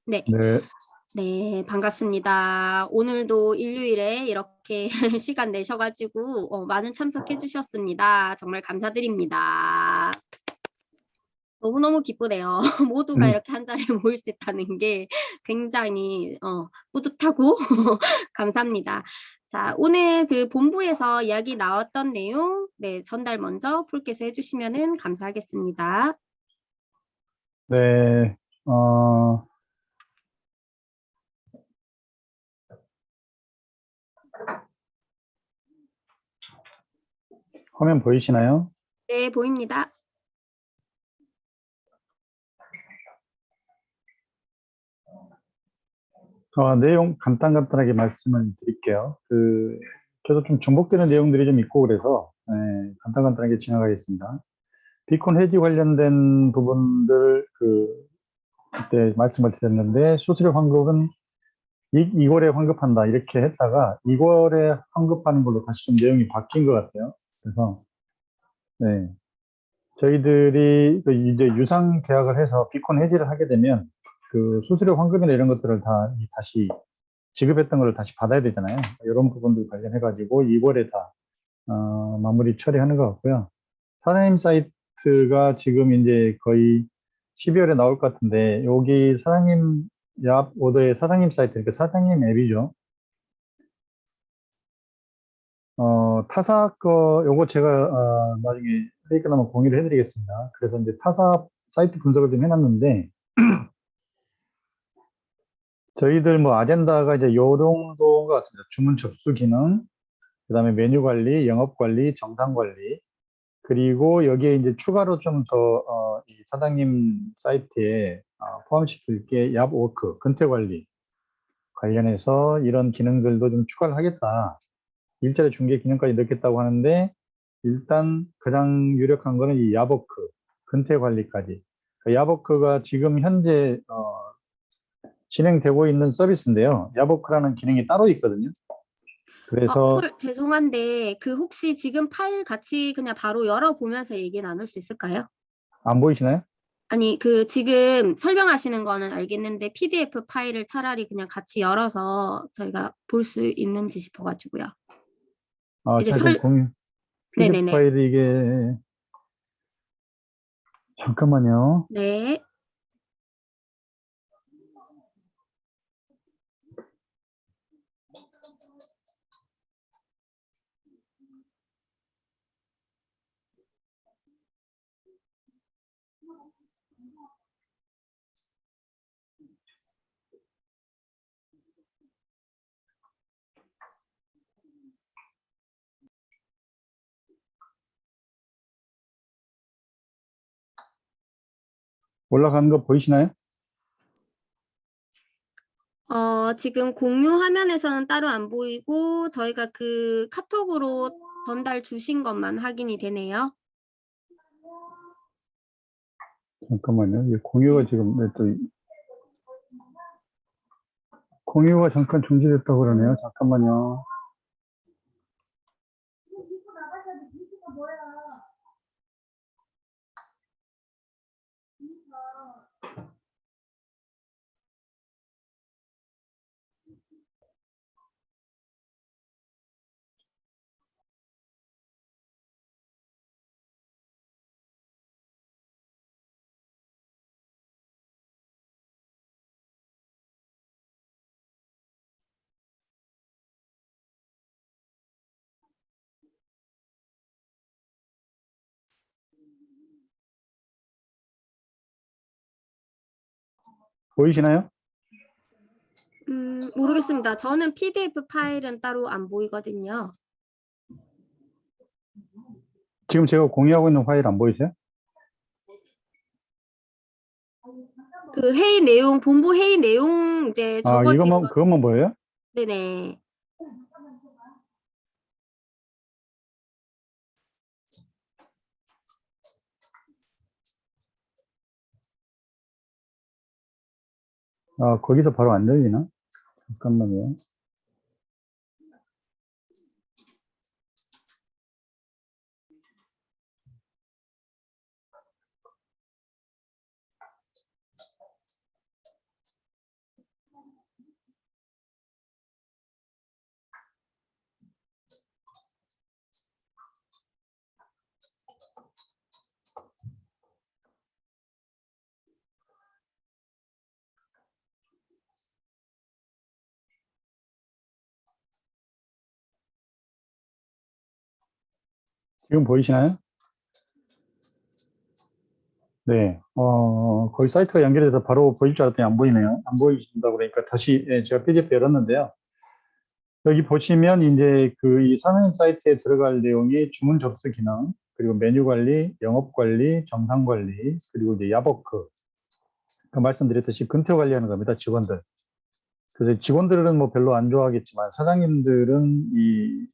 네, 네, 네, 반갑습니다. 오늘도 일요일에 이렇게 시간 내셔가지고 많은 참석해 주셨습니다. 정말 감사드립니다. 너무너무 기쁘네요. 모두가 이렇게 한 자리에 모일 수 있다는 게 굉장히 뿌듯하고 감사합니다. 자, 오늘 그 본부에서 이야기 나왔던 내용 전달 먼저 폴께서 해주시면 감사하겠습니다. 네, 화면 보이시나요? 네, 보입니다. 내용 간단하게 말씀을 드릴게요. 저도 좀 중복되는 내용들이 좀 있고 그래서 간단하게 지나가겠습니다. 비콘 해지 관련된 부분들 그때 말씀을 드렸는데 수수료 환급은 2월에 환급한다 이렇게 했다가 2월에 환급하는 걸로 다시 좀 내용이 바뀐 것 같아요. 그래서 네, 저희들이 이제 유상 계약을 해서 비콘 해지를 하게 되면 그 수수료 환급이나 이런 것들을 다시 지급했던 걸 다시 받아야 되잖아요. 이런 부분들 관련해 가지고 2월에 다 마무리 처리하는 것 같고요. 사장님 사이트가 지금 이제 거의 12월에 나올 것 같은데 여기 사장님 얍 오더의 사장님 사이트, 그러니까 사장님 앱이죠. 타사 요거 제가 나중에 회의 끝나면 공유를 해드리겠습니다. 그래서 이제 타사 사이트 분석을 좀 해놨는데 저희들 뭐 아젠다가 이제 요 정도인 것 같습니다. 주문 접수 기능, 그다음에 메뉴 관리, 영업 관리, 정상 관리, 그리고 여기에 이제 추가로 좀 더 이 사장님 사이트에 포함시킬 게 얍워크, 근태 관리 관련해서 이런 기능들도 좀 추가를 하겠다. 일자리 중개 기능까지 넣겠다고 하는데 일단 가장 유력한 거는 이 야버크, 근태 관리까지. 야버크가 지금 현재 진행되고 있는 서비스인데요. 야버크라는 기능이 따로 있거든요. 그래서 폴, 죄송한데 그 혹시 지금 파일 같이 그냥 바로 열어보면서 얘기 나눌 수 있을까요? 안 보이시나요? 아니, 그 지금 설명하시는 거는 알겠는데 PDF 파일을 차라리 그냥 같이 열어서 저희가 볼 수 있는지 싶어가지고요. 이제 제가 지금 PDF 네네네. 파일이 이게 잠깐만요. 네. 올라가는 거 보이시나요? 지금 공유 화면에서는 따로 안 보이고 저희가 그 카톡으로 전달 주신 것만 확인이 되네요. 잠깐만요. 이 공유가 네. 지금 공유가 잠깐 중지됐다고 그러네요. 잠깐만요. 보이시나요? 모르겠습니다. 저는 PDF 파일은 따로 안 보이거든요. 지금 제가 공유하고 있는 파일 안 보이세요? 그 회의 내용, 본부 회의 내용 이제 적어진 거. 그것만 보여요? 네네. 거기서 바로 안 열리나? 잠깐만요. 지금 보이시나요? 네, 거의 사이트가 연결돼서 바로 보일 줄 알았더니 안 보이네요. 안 보이신다고 그러니까 다시, 예, 제가 PDF 열었는데요. 여기 보시면 이제 그 이 상용 사이트에 들어갈 내용이 주문 접수 기능, 그리고 메뉴 관리, 영업 관리, 정상 관리, 그리고 이제 야버크. 그 말씀드렸듯이 근태 관리하는 겁니다, 직원들. 그래서 직원들은 뭐 별로 안 좋아하겠지만 사장님들은 이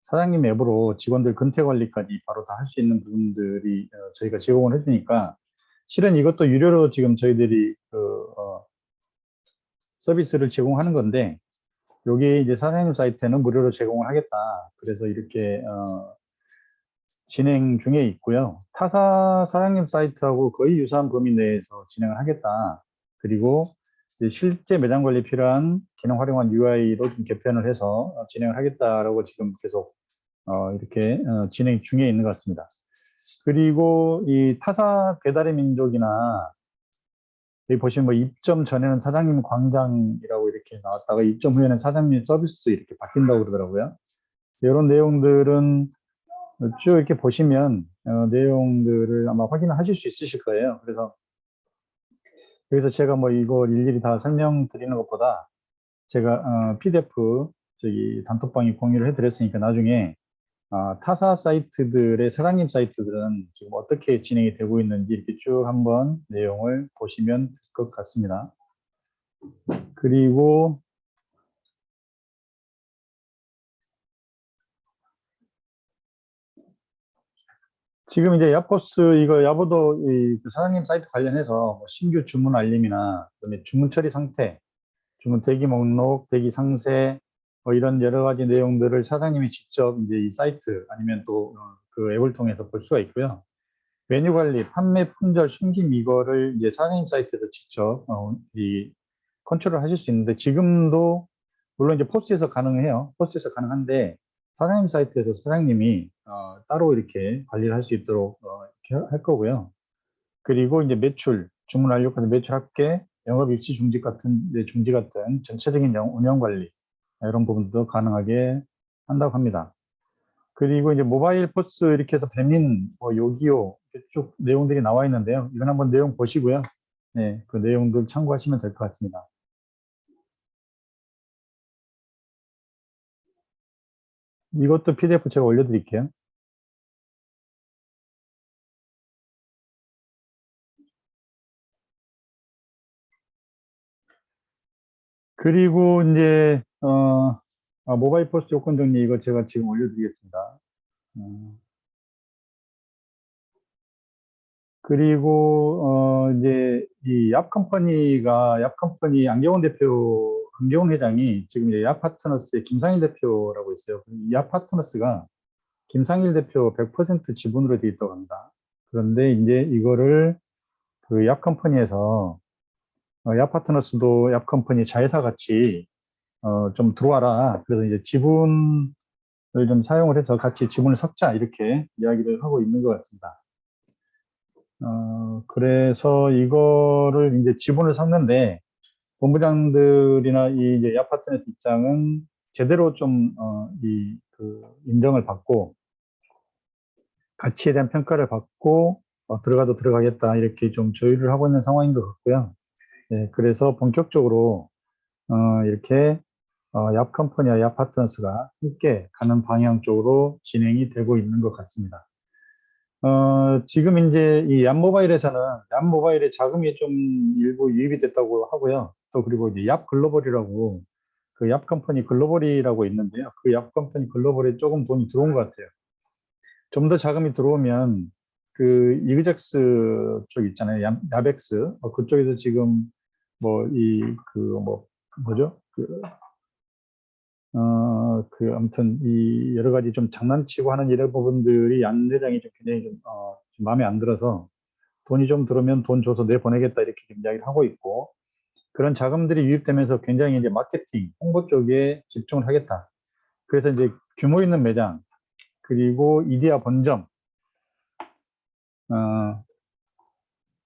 사장님 앱으로 직원들 근태 관리까지 바로 다 할 수 있는 부분들이 저희가 제공을 해주니까 실은 이것도 유료로 지금 저희들이 서비스를 제공하는 건데 여기 이제 사장님 사이트는 무료로 제공을 하겠다. 그래서 이렇게 진행 중에 있고요. 타사 사장님 사이트하고 거의 유사한 범위 내에서 진행을 하겠다. 그리고 이제 실제 매장 관리 필요한 기능 활용한 UI로 좀 개편을 해서 진행을 하겠다라고 지금 계속 이렇게 진행 중에 있는 것 같습니다. 그리고 이 타사 배달의 민족이나 여기 보시면 뭐 입점 전에는 사장님 광장이라고 이렇게 나왔다가 입점 후에는 사장님 서비스 이렇게 바뀐다고 그러더라고요. 이런 내용들은 쭉 이렇게 보시면 내용들을 아마 확인을 하실 수 있으실 거예요. 그래서 여기서 제가 뭐 이거 일일이 다 설명드리는 것보다 제가 PDF 저기 단톡방에 공유를 해드렸으니까 나중에 타사 사이트들의 사장님 사이트들은 지금 어떻게 진행이 되고 있는지 이렇게 쭉 한번 내용을 보시면 될 것 같습니다. 그리고 지금 이제 야포스 이거 야보도 그 사장님 사이트 관련해서 뭐 신규 주문 알림이나 그다음에 주문 처리 상태, 주문 대기 목록, 대기 상세 뭐 이런 여러 가지 내용들을 사장님이 직접 이제 이 사이트 아니면 또 그 앱을 통해서 볼 수가 있고요. 메뉴 관리, 판매 품절, 숨김 이거를 이제 사장님 사이트에서 직접 이 컨트롤 하실 수 있는데 지금도 물론 이제 포스에서 가능해요. 포스에서 가능한데 사장님 사이트에서 사장님이 따로 이렇게 관리를 할 수 있도록 이렇게 할 거고요. 그리고 이제 매출, 주문 완료까지 매출 합계, 영업 일시 중지 같은 중지 같은 전체적인 운영 관리 이런 부분도 가능하게 한다고 합니다. 그리고 이제 모바일 포스 이렇게 해서 배민, 뭐 요기요 쭉 내용들이 나와 있는데요. 이건 한번 내용 보시고요. 네, 그 내용들 참고하시면 될 것 같습니다. 이것도 PDF 제가 올려드릴게요. 그리고 이제 모바일 포스트 요건 정리 이거 제가 지금 올려드리겠습니다. 그리고 이제 이 얍컴퍼니 안경원 대표 안경원 회장이 지금 이제 얍파트너스의 김상일 대표라고 있어요. 이 얍파트너스가 김상일 대표 100% 지분으로 되어 있다고 합니다. 그런데 이제 이거를 그 얍컴퍼니에서 얍파트너스도 얍컴퍼니 자회사 같이 좀 들어와라. 그래서 이제 지분을 좀 사용을 해서 같이 지분을 섞자 이렇게 이야기를 하고 있는 것 같습니다. 그래서 이거를 이제 지분을 섞는데 본부장들이나 이 이제 야파트너스 입장은 제대로 좀 인정을 받고 가치에 대한 평가를 받고 들어가도 들어가겠다 이렇게 좀 조율을 하고 있는 상황인 것 같고요. 네, 그래서 본격적으로 이렇게 얍컴퍼니와 얍파트너스가 함께 가는 방향 쪽으로 진행이 되고 있는 것 같습니다. 지금 이제 이 얍모바일에서는 얍모바일에 자금이 좀 일부 유입이 됐다고 하고요. 또 그리고 이제 얍글로벌이라고 그 얍컴퍼니 글로벌이라고 있는데요. 그 얍컴퍼니 글로벌에 조금 돈이 들어온 것 같아요. 좀 더 자금이 들어오면 그 이그젝스 쪽 있잖아요. 야벡스 그쪽에서 지금 뭐 뭐죠? 아무튼 이 여러 가지 좀 장난치고 하는 이런 부분들이 양 회장이 좀 굉장히 좀 마음에 안 들어서 돈이 좀 들어오면 돈 줘서 내보내겠다 이렇게 좀 이야기를 하고 있고 그런 자금들이 유입되면서 굉장히 이제 마케팅, 홍보 쪽에 집중을 하겠다. 그래서 이제 규모 있는 매장 그리고 이디야 본점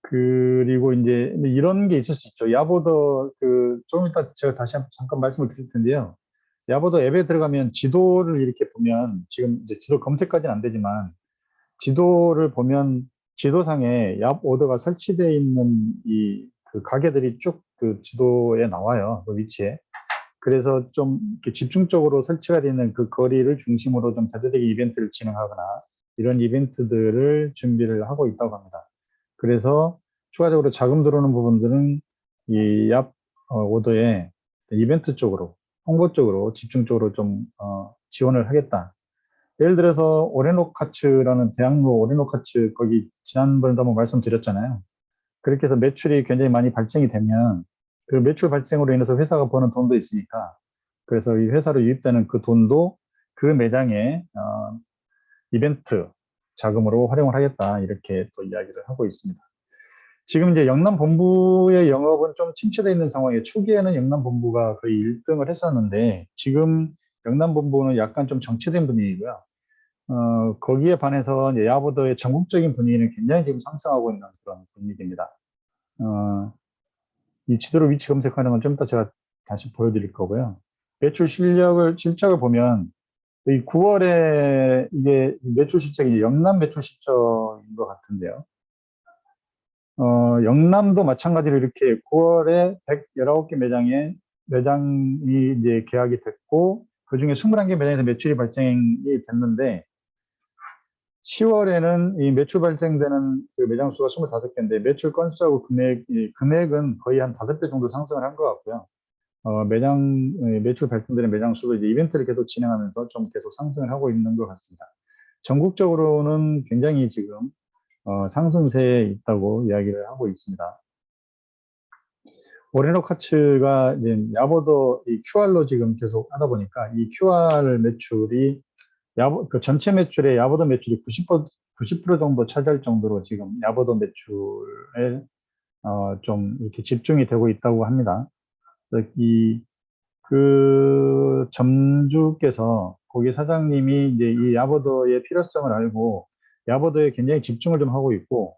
그리고 이제 이런 게 있을 수 있죠. 야보더 좀 이따 제가 다시 잠깐 말씀을 드릴 텐데요. 야보도 앱에 들어가면 지도를 이렇게 보면 지금 이제 지도 검색까지는 안 되지만 지도를 보면 지도상에 얍 오더가 설치되어 있는 이 그 가게들이 쭉 그 지도에 나와요. 그 위치에. 그래서 좀 이렇게 집중적으로 설치가 되어 있는 그 거리를 중심으로 좀 다재다능한 이벤트를 진행하거나 이런 이벤트들을 준비를 하고 있다고 합니다. 그래서 추가적으로 자금 들어오는 부분들은 이 얍 오더에 이벤트 쪽으로, 홍보 쪽으로 집중적으로 좀 지원을 하겠다. 예를 들어서 오레노카츠라는 대학로 오레노카츠 거기 지난번에도 한번 말씀드렸잖아요. 그렇게 해서 매출이 굉장히 많이 발생이 되면 그 매출 발생으로 인해서 회사가 버는 돈도 있으니까 그래서 이 회사로 유입되는 그 돈도 그 매장에 이벤트 자금으로 활용을 하겠다 이렇게 또 이야기를 하고 있습니다. 지금 이제 영남 본부의 영업은 좀 침체되어 있는 상황에 초기에는 영남 본부가 거의 1등을 했었는데 지금 영남 본부는 약간 좀 정체된 분위기고요. 거기에 반해서 이제 야보더의 전국적인 분위기는 굉장히 지금 상승하고 있는 그런 분위기입니다. 이 지도로 위치 검색하는 건 좀 이따 제가 다시 보여드릴 거고요. 매출 실적을 보면 이 9월에 이게 매출 실적이 영남 매출 실적인 것 같은데요. 영남도 마찬가지로 이렇게 9월에 119개 매장이 이제 계약이 됐고, 그 중에 21개 매장에서 매출이 발생이 됐는데, 10월에는 이 매출 발생되는 그 매장 수가 25개인데, 매출 건수하고 금액은 거의 한 5배 정도 상승을 한 것 같고요. 매출 발생되는 매장 수도 이제 이벤트를 계속 진행하면서 좀 계속 상승을 하고 있는 것 같습니다. 전국적으로는 굉장히 지금 상승세에 있다고 이야기를 하고 있습니다. 오레노카츠가 이제 야보도 이 QR로 지금 계속 하다 보니까 이 QR 매출이 그 전체 매출의 야보도 매출이 90% 정도 차지할 정도로 지금 야보도 매출에 좀 이렇게 집중이 되고 있다고 합니다. 그 점주께서 고기 사장님이 이제 이 야보도의 필요성을 알고 야보도에 굉장히 집중을 좀 하고 있고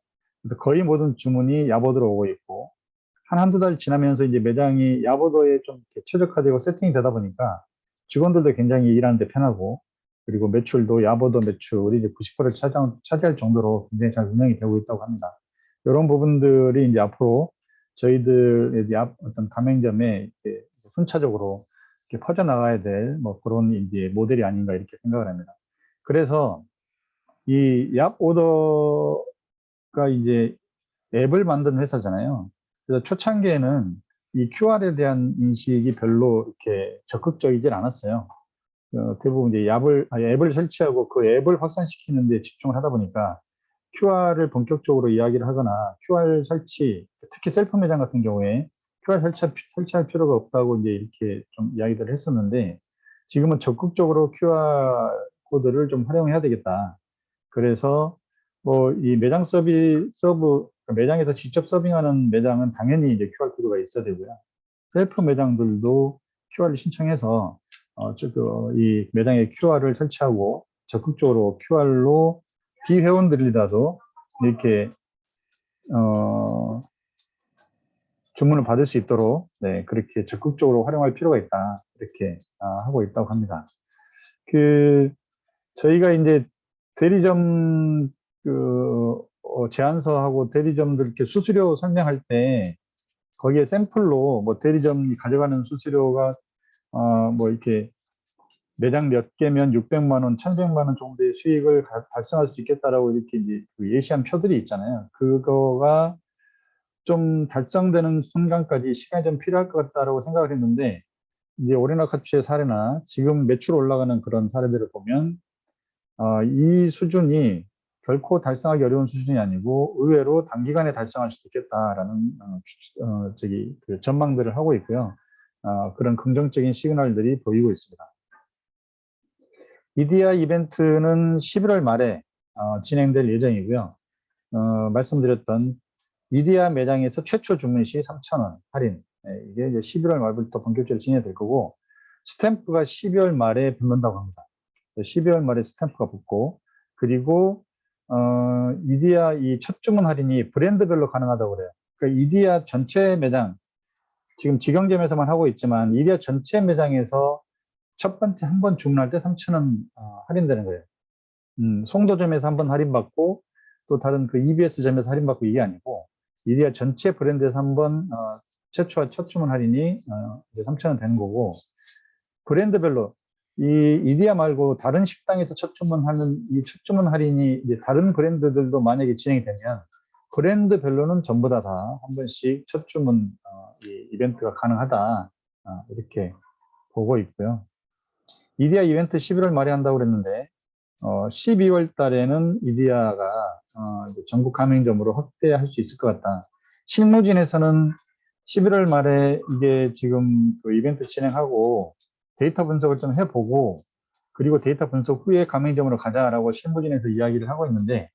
거의 모든 주문이 야보도로 오고 있고 한두 달 지나면서 이제 매장이 야보도에 좀 최적화되고 세팅이 되다 보니까 직원들도 굉장히 일하는데 편하고 그리고 매출도 야보도 매출이 이제 90%를 차지할 정도로 굉장히 잘 운영이 되고 있다고 합니다. 이런 부분들이 이제 앞으로 저희들의 어떤 가맹점에 순차적으로 이렇게 퍼져나가야 될 뭐 그런 이제 모델이 아닌가 이렇게 생각을 합니다. 그래서 이 얍 오더가 이제 앱을 만든 회사잖아요. 그래서 초창기에는 이 QR에 대한 인식이 별로 이렇게 적극적이진 않았어요. 대부분 이제 앱을 설치하고 그 앱을 확산시키는 데 집중을 하다 보니까 QR을 본격적으로 이야기를 하거나 QR 설치, 특히 셀프 매장 같은 경우에 QR 설치할 필요가 없다고 이제 이렇게 좀 이야기를 했었는데 지금은 적극적으로 QR 코드를 좀 활용해야 되겠다. 그래서 뭐 이 매장에서 직접 서빙하는 매장은 당연히 이제 QR 코드가 있어야 되고요. 셀프 매장들도 QR을 신청해서 이 매장에 QR을 설치하고 적극적으로 QR로 비회원들이라도 이렇게 주문을 받을 수 있도록 네, 그렇게 적극적으로 활용할 필요가 있다 이렇게 하고 있다고 합니다. 저희가 이제 대리점 제안서하고 대리점들 이렇게 수수료 설명할 때 거기에 샘플로 뭐 대리점이 가져가는 수수료가 뭐 이렇게 매장 몇 개면 600만 원, 1,100만 원 정도의 수익을 발생할 수 있겠다라고 이렇게 이제 그 예시한 표들이 있잖아요. 그거가 좀 달성되는 순간까지 시간이 좀 필요할 것 같다라고 생각을 했는데 이제 오레나카츠의 사례나 지금 매출 올라가는 그런 사례들을 보면 이 수준이 결코 달성하기 어려운 수준이 아니고 의외로 단기간에 달성할 수도 있겠다라는 그 전망들을 하고 있고요. 그런 긍정적인 시그널들이 보이고 있습니다. EDI 이벤트는 11월 말에 진행될 예정이고요. 말씀드렸던 EDI 매장에서 최초 주문 시 3,000원 할인. 이게 이제 11월 말부터 본격적으로 진행될 거고 스탬프가 12월 말에 붙는다고 합니다. 12월 말에 스탬프가 붙고 그리고 이디야 이 첫 주문 할인이 브랜드별로 가능하다고 그래요. 그러니까 이디야 전체 매장 지금 직영점에서만 하고 있지만 이디야 전체 매장에서 첫 번째 한 번 주문할 때 3,000원 할인되는 거예요. 송도점에서 한번 할인받고 또 다른 그 EBS점에서 할인받고 이게 아니고 이디야 전체 브랜드에서 한번 최초와 첫 주문 할인이 이제 3,000원 되는 거고 브랜드별로 이 이디야 말고 다른 식당에서 첫 주문하는 이 첫 주문 할인이 이제 다른 브랜드들도 만약에 진행이 되면 브랜드별로는 전부 다 한 번씩 첫 주문 이 이벤트가 가능하다 이렇게 보고 있고요. 이디야 이벤트 11월 말에 한다고 그랬는데 12월 달에는 이디야가 전국 가맹점으로 확대할 수 있을 것 같다. 실무진에서는 11월 말에 이게 지금 그 이벤트 진행하고 데이터 분석을 좀 해보고 그리고 데이터 분석 후에 가맹점으로 가자라고 실무진에서 이야기를 하고 있는데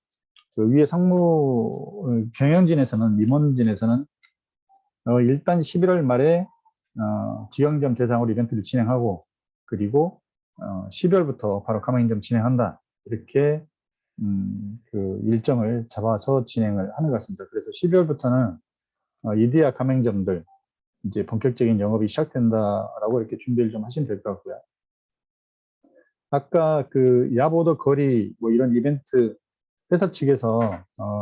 그 위에 상무 경영진에서는 임원진에서는 일단 11월 말에 지역점 대상으로 이벤트를 진행하고 그리고 12월부터 바로 가맹점 진행한다 이렇게 그 일정을 잡아서 진행을 하는 것 같습니다. 그래서 12월부터는 이디야 가맹점들 이제 본격적인 영업이 시작된다라고 이렇게 준비를 좀 하시면 될 것 같고요. 아까 그 야보도 거리 뭐 이런 이벤트 회사 측에서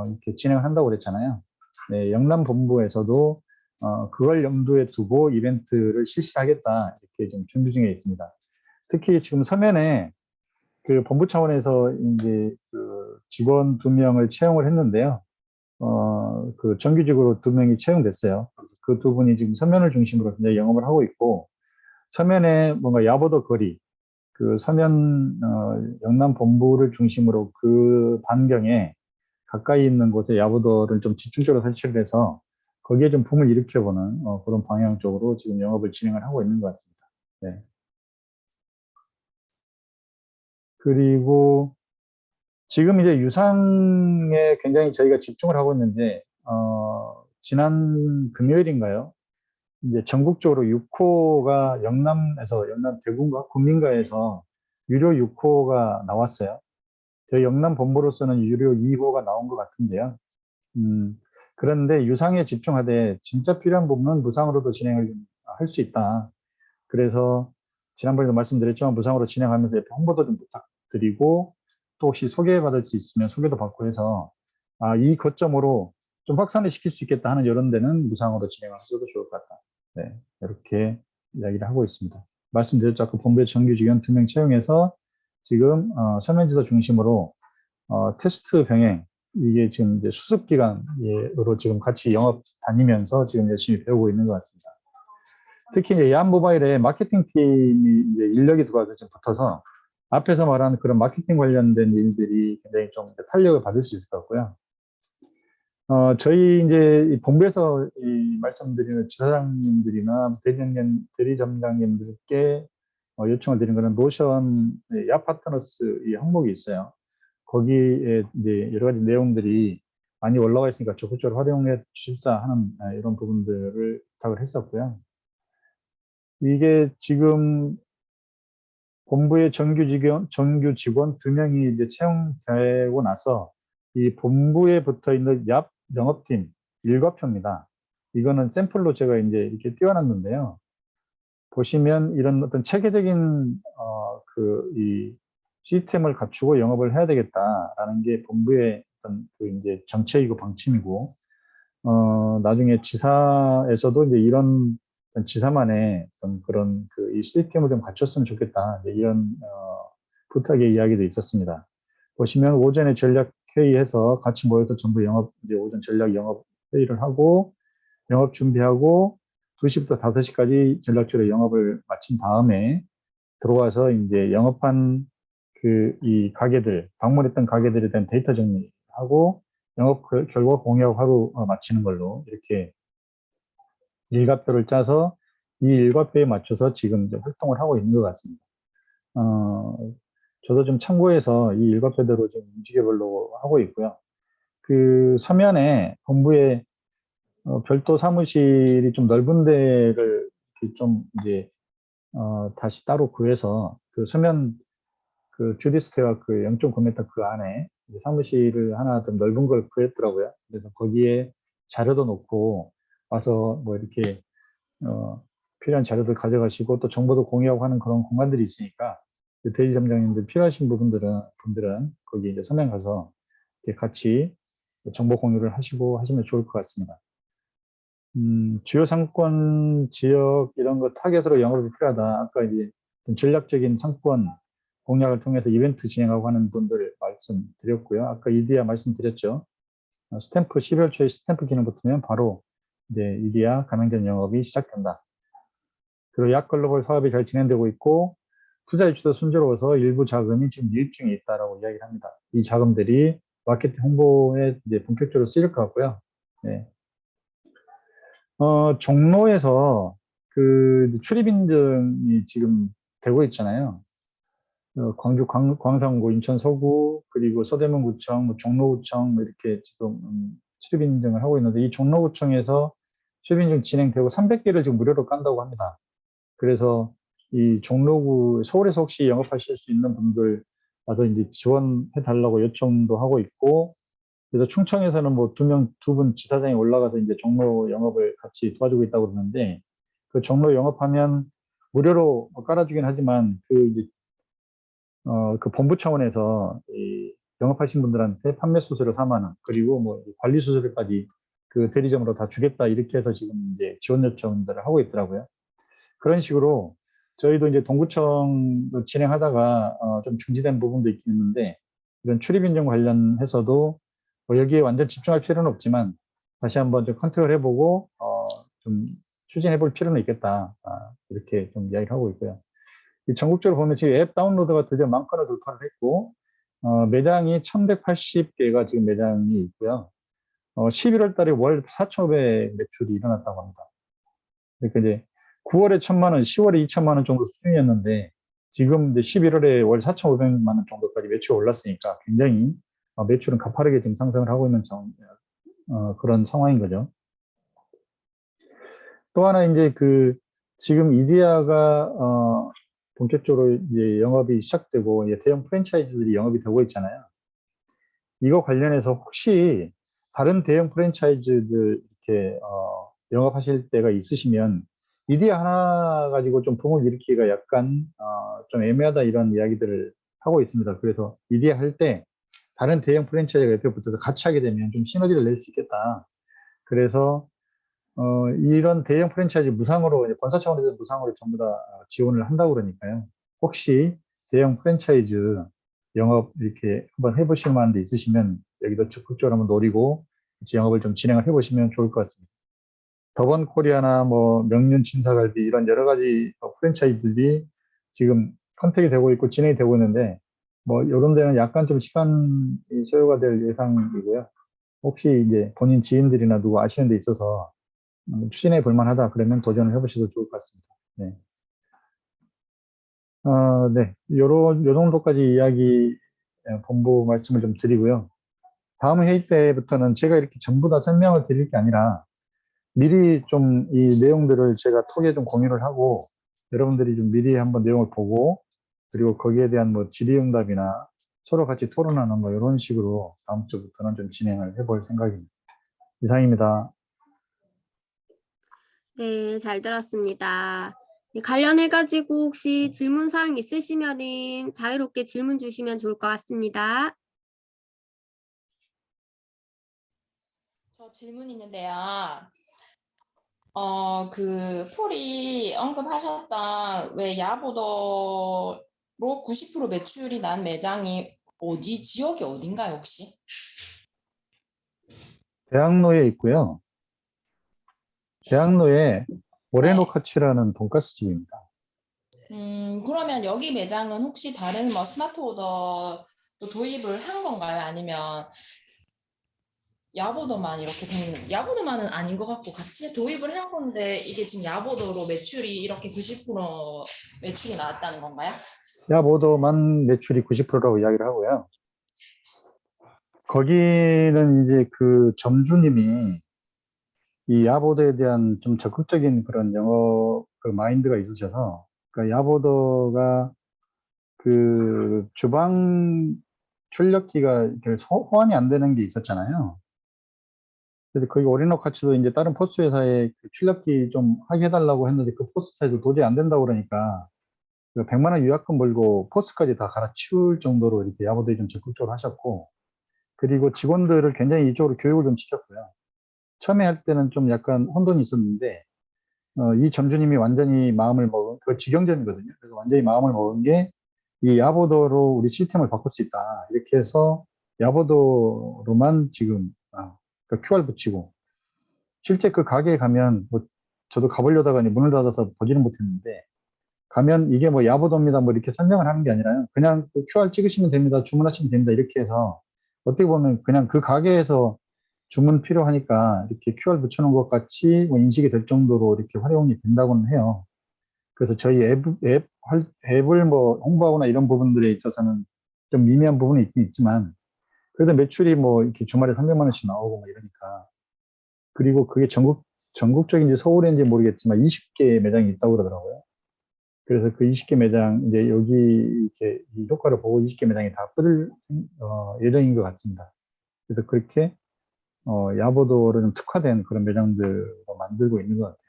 이렇게 진행한다고 그랬잖아요. 네, 영남 본부에서도 그걸 염두에 두고 이벤트를 실시하겠다 이렇게 좀 준비 중에 있습니다. 특히 지금 서면에 그 본부 차원에서 이제 그 직원 2명을 채용을 했는데요. 그 정규직으로 2명이 채용됐어요. 그 2분이 지금 서면을 중심으로 굉장히 영업을 하고 있고 서면에 뭔가 야보도 거리 그 서면 영남 본부를 중심으로 그 반경에 가까이 있는 곳에 야부도를 좀 집중적으로 설치를 해서 거기에 좀 붐을 일으켜보는 그런 방향 쪽으로 지금 영업을 진행을 하고 있는 것 같습니다. 네. 그리고 지금 이제 유상에 굉장히 저희가 집중을 하고 있는데 지난 금요일인가요? 이제 전국적으로 6호가 영남 대군가 군민가에서 유료 6호가 나왔어요. 저희 영남 본부로서는 유료 2호가 나온 것 같은데요. 그런데 유상에 집중하되 진짜 필요한 부분은 무상으로도 진행을 할 수 있다. 그래서 지난번에도 말씀드렸지만 무상으로 진행하면서 옆에 홍보도 좀 부탁드리고 또 혹시 소개받을 수 있으면 소개도 받고 해서 이 거점으로 좀 확산을 시킬 수 있겠다 하는 이런 데는 무상으로 진행하셔도 좋을 것 같다. 네, 이렇게 이야기를 하고 있습니다. 말씀드렸죠. 아까 본부의 정규 직원 2명 채용해서 지금 서면지사 중심으로 테스트 병행 이게 지금 이제 수습 기간으로 지금 같이 영업 다니면서 지금 열심히 배우고 있는 것 같습니다. 특히 이제 야한 모바일에 마케팅 팀이 이제 인력이 들어와서 좀 붙어서 앞에서 말한 그런 마케팅 관련된 일들이 굉장히 좀 탄력을 받을 수 있을 것 같고요. 저희 이제 본부에서 말씀드리는 지사장님들이나 대리점장님들께 요청을 드린 거는 노션 야 파트너스 이 항목이 있어요. 거기에 이제 여러 가지 내용들이 많이 올라와 있으니까 적극적으로 활용해 주십사 하는 이런 부분들을 부탁을 했었고요. 이게 지금 본부의 정규 직원 2명이 이제 채용되고 나서 이 본부에 붙어 있는 얍 영업팀 7표입니다. 이거는 샘플로 제가 이제 이렇게 띄워놨는데요. 보시면 이런 어떤 체계적인 이 시스템을 갖추고 영업을 해야 되겠다라는 게 본부의 어떤 그 이제 정책이고 방침이고 나중에 지사에서도 이제 이런 지사만의 어떤 그런 그 이 시스템을 좀 갖췄으면 좋겠다 이런 부탁의 이야기도 있었습니다. 보시면 오전에 전략 회의해서 같이 모여서 전부 영업 이제 오전 전략 영업 회의를 하고 영업 준비하고 2시부터 5시까지 전략적으로 영업을 마친 다음에 들어와서 이제 영업한 그 이 가게들 방문했던 가게들에 대한 데이터 정리하고 영업 결과 공유하고 하루 마치는 걸로 이렇게 일과표를 짜서 이 일과표에 맞춰서 지금 이제 활동을 하고 있는 것 같습니다. 저도 좀 참고해서 이 일과표대로 좀 움직여보려고 하고 있고요. 그 서면에 본부에 별도 사무실이 좀 넓은 데를 좀 이제 다시 따로 구해서 그 서면 그 주디스테와 그 0.9m 그 안에 사무실을 하나 좀 넓은 걸 구했더라고요. 그래서 거기에 자료도 놓고 와서 뭐 이렇게 필요한 자료들 가져가시고 또 정보도 공유하고 하는 그런 공간들이 있으니까 대리점장님들 필요하신 분들은 거기 이제 서면 가서 이렇게 같이 정보 공유를 하시고 하시면 좋을 것 같습니다. 주요 상권 지역 이런 거 타겟으로 영업이 필요하다. 아까 이제 좀 전략적인 상권 공략을 통해서 이벤트 진행하고 하는 분들 말씀드렸고요. 아까 이디야 말씀드렸죠. 스탬프 12월 초에 스탬프 기능 붙으면 바로 이제 이디야 가맹점 영업이 시작된다. 그리고 약글로벌 사업이 잘 진행되고 있고 투자 유치도 순조로워서 일부 자금이 지금 유입 중에 있다라고 이야기를 합니다. 이 자금들이 마케팅 홍보에 이제 본격적으로 쓰일 것 같고요. 네. 종로에서 그 출입 인증이 지금 되고 있잖아요. 광주 광산구, 인천 서구, 그리고 서대문구청, 뭐 종로구청 뭐 이렇게 지금 출입 인증을 하고 있는데 이 종로구청에서 출입 인증 진행되고 300개를 지금 무료로 깐다고 합니다. 그래서 이 종로구 서울에서 혹시 영업하실 수 있는 분들 와서 이제 지원해 달라고 요청도 하고 있고 그래서 충청에서는 뭐 두 분 지사장이 올라가서 이제 종로 영업을 같이 도와주고 있다고 그러는데 그 종로 영업하면 무료로 깔아주긴 하지만 그 이제 그 본부 차원에서 이 영업하신 분들한테 판매 수수료 4만 원 그리고 뭐 관리 수수료까지 그 대리점으로 다 주겠다 이렇게 해서 지금 이제 지원 요청들을 하고 있더라고요. 그런 식으로 저희도 이제 동구청 진행하다가 좀 중지된 부분도 있긴 있는데 이런 출입인증 관련해서도 뭐 여기에 완전 집중할 필요는 없지만 다시 한번 좀 컨택을 해보고 좀 추진해볼 필요는 있겠다 이렇게 좀 이야기를 하고 있고요. 이 전국적으로 보면 지금 앱 다운로드가 드디어 10,000건을 돌파를 했고 매장이 1,180개가 지금 매장이 있고요. 11월 달에 월 4,500 매출이 일어났다고 합니다. 그러니까 이제 9월에 1,000만 원, 10월에 2천만 원 정도 수준이었는데 지금 이제 11월에 월 4,500만 원 정도까지 매출이 올랐으니까 굉장히 매출은 가파르게 지금 상승을 하고 있는 그런 상황인 거죠. 또 하나 이제 그 지금 이디야가 본격적으로 이제 영업이 시작되고 이제 대형 프랜차이즈들이 영업이 되고 있잖아요. 이거 관련해서 혹시 다른 대형 프랜차이즈들 이렇게 영업하실 때가 있으시면 이디야 하나 가지고 좀 붐을 일으키기가 약간 좀 애매하다 이런 이야기들을 하고 있습니다. 그래서 이디야 할 때 다른 대형 프랜차이즈가 옆에 붙어서 같이 하게 되면 좀 시너지를 낼 수 있겠다. 그래서 이런 대형 프랜차이즈 무상으로 본사 차원에서 무상으로 전부 다 지원을 한다고 그러니까요. 혹시 대형 프랜차이즈 영업 이렇게 한번 해보실 만한 데 있으시면 여기도 적극적으로 한번 노리고 같이 영업을 좀 진행을 해보시면 좋을 것 같습니다. 더번 코리아나 뭐 명륜 진사갈비 이런 여러 가지 프랜차이즈들이 지금 컨택이 되고 있고 진행이 되고 있는데 뭐 이런 데는 약간 좀 시간이 소요가 될 예상이고요. 혹시 이제 본인 지인들이나 누구 아시는 데 있어서 추진해 볼 만하다 그러면 도전을 해보셔도 좋을 것 같습니다. 네. 네. 요 정도까지 이야기 본부 말씀을 좀 드리고요. 다음 회의 때부터는 제가 이렇게 전부 다 설명을 드릴 게 아니라 미리 좀 이 내용들을 제가 톡에 좀 공유를 하고 여러분들이 좀 미리 한번 내용을 보고 그리고 거기에 대한 뭐 질의응답이나 서로 같이 토론하는 뭐 이런 식으로 다음 주부터는 좀 진행을 해볼 생각입니다. 이상입니다. 네, 잘 들었습니다. 네, 관련해가지고 혹시 질문사항 있으시면은 자유롭게 질문 주시면 좋을 것 같습니다. 저 질문 있는데요. 그 폴이 언급하셨던 왜 야보도로 90% 매출이 난 매장이 어디 지역이 어딘가요, 혹시? 대학로에 있고요. 대학로에 모레노 네. 카츠라는 돈가스 집입니다. 그러면 여기 매장은 혹시 다른 뭐 스마트 오더 도입을 한 건가요? 아니면 야보도만 이렇게 되는, 야보도만은 아닌 것 같고 같이 도입을 한 건데 이게 지금 야보도로 매출이 이렇게 90% 매출이 나왔다는 건가요? 야보도만 매출이 90%라고 이야기를 하고요. 거기는 이제 그 점주님이 이 야보도에 대한 좀 적극적인 그런 영업 그 마인드가 있으셔서 그러니까 야보도가 그 주방 출력기가 이렇게 호환이 안 되는 게 있었잖아요. 그래서 거기 오리노카츠도 이제 다른 포스 회사에 그 출력기 좀 하게 해달라고 했는데 그 포스 사이도 도저히 안 된다고 그러니까 100만 원 유학금 벌고 포스까지 다 갈아치울 정도로 이렇게 야보도에 좀 적극적으로 하셨고, 그리고 직원들을 굉장히 이쪽으로 교육을 좀 시켰고요. 처음에 할 때는 좀 약간 혼돈이 있었는데, 이 점주님이 완전히 마음을 먹은, 그 직영점이거든요. 그래서 완전히 마음을 먹은 게, 이 야보도로 우리 시스템을 바꿀 수 있다. 이렇게 해서 야보도로만 지금, 그 QR 붙이고, 실제 그 가게에 가면, 뭐, 저도 가보려다가 이제 문을 닫아서 보지는 못했는데, 가면 이게 뭐 야보도입니다. 뭐 이렇게 설명을 하는 게 아니라요. 그냥 그 QR 찍으시면 됩니다. 주문하시면 됩니다. 이렇게 해서, 어떻게 보면 그냥 그 가게에서 주문 필요하니까 이렇게 QR 붙여놓은 것 같이 뭐 인식이 될 정도로 이렇게 활용이 된다고는 해요. 그래서 저희 앱을 뭐 홍보하거나 이런 부분들에 있어서는 좀 미미한 부분이 있긴 있지만, 그래도 매출이 뭐 이렇게 주말에 300만 원씩 나오고 뭐 이러니까. 그리고 그게 전국적인지 서울인지 모르겠지만 20개 매장이 있다고 그러더라고요. 그래서 그 20개 매장, 이제 여기 이렇게 이 효과를 보고 20개 매장이 다 뜰 예정인 것 같습니다. 그래서 그렇게 야보도로 좀 특화된 그런 매장들을 만들고 있는 것 같아요.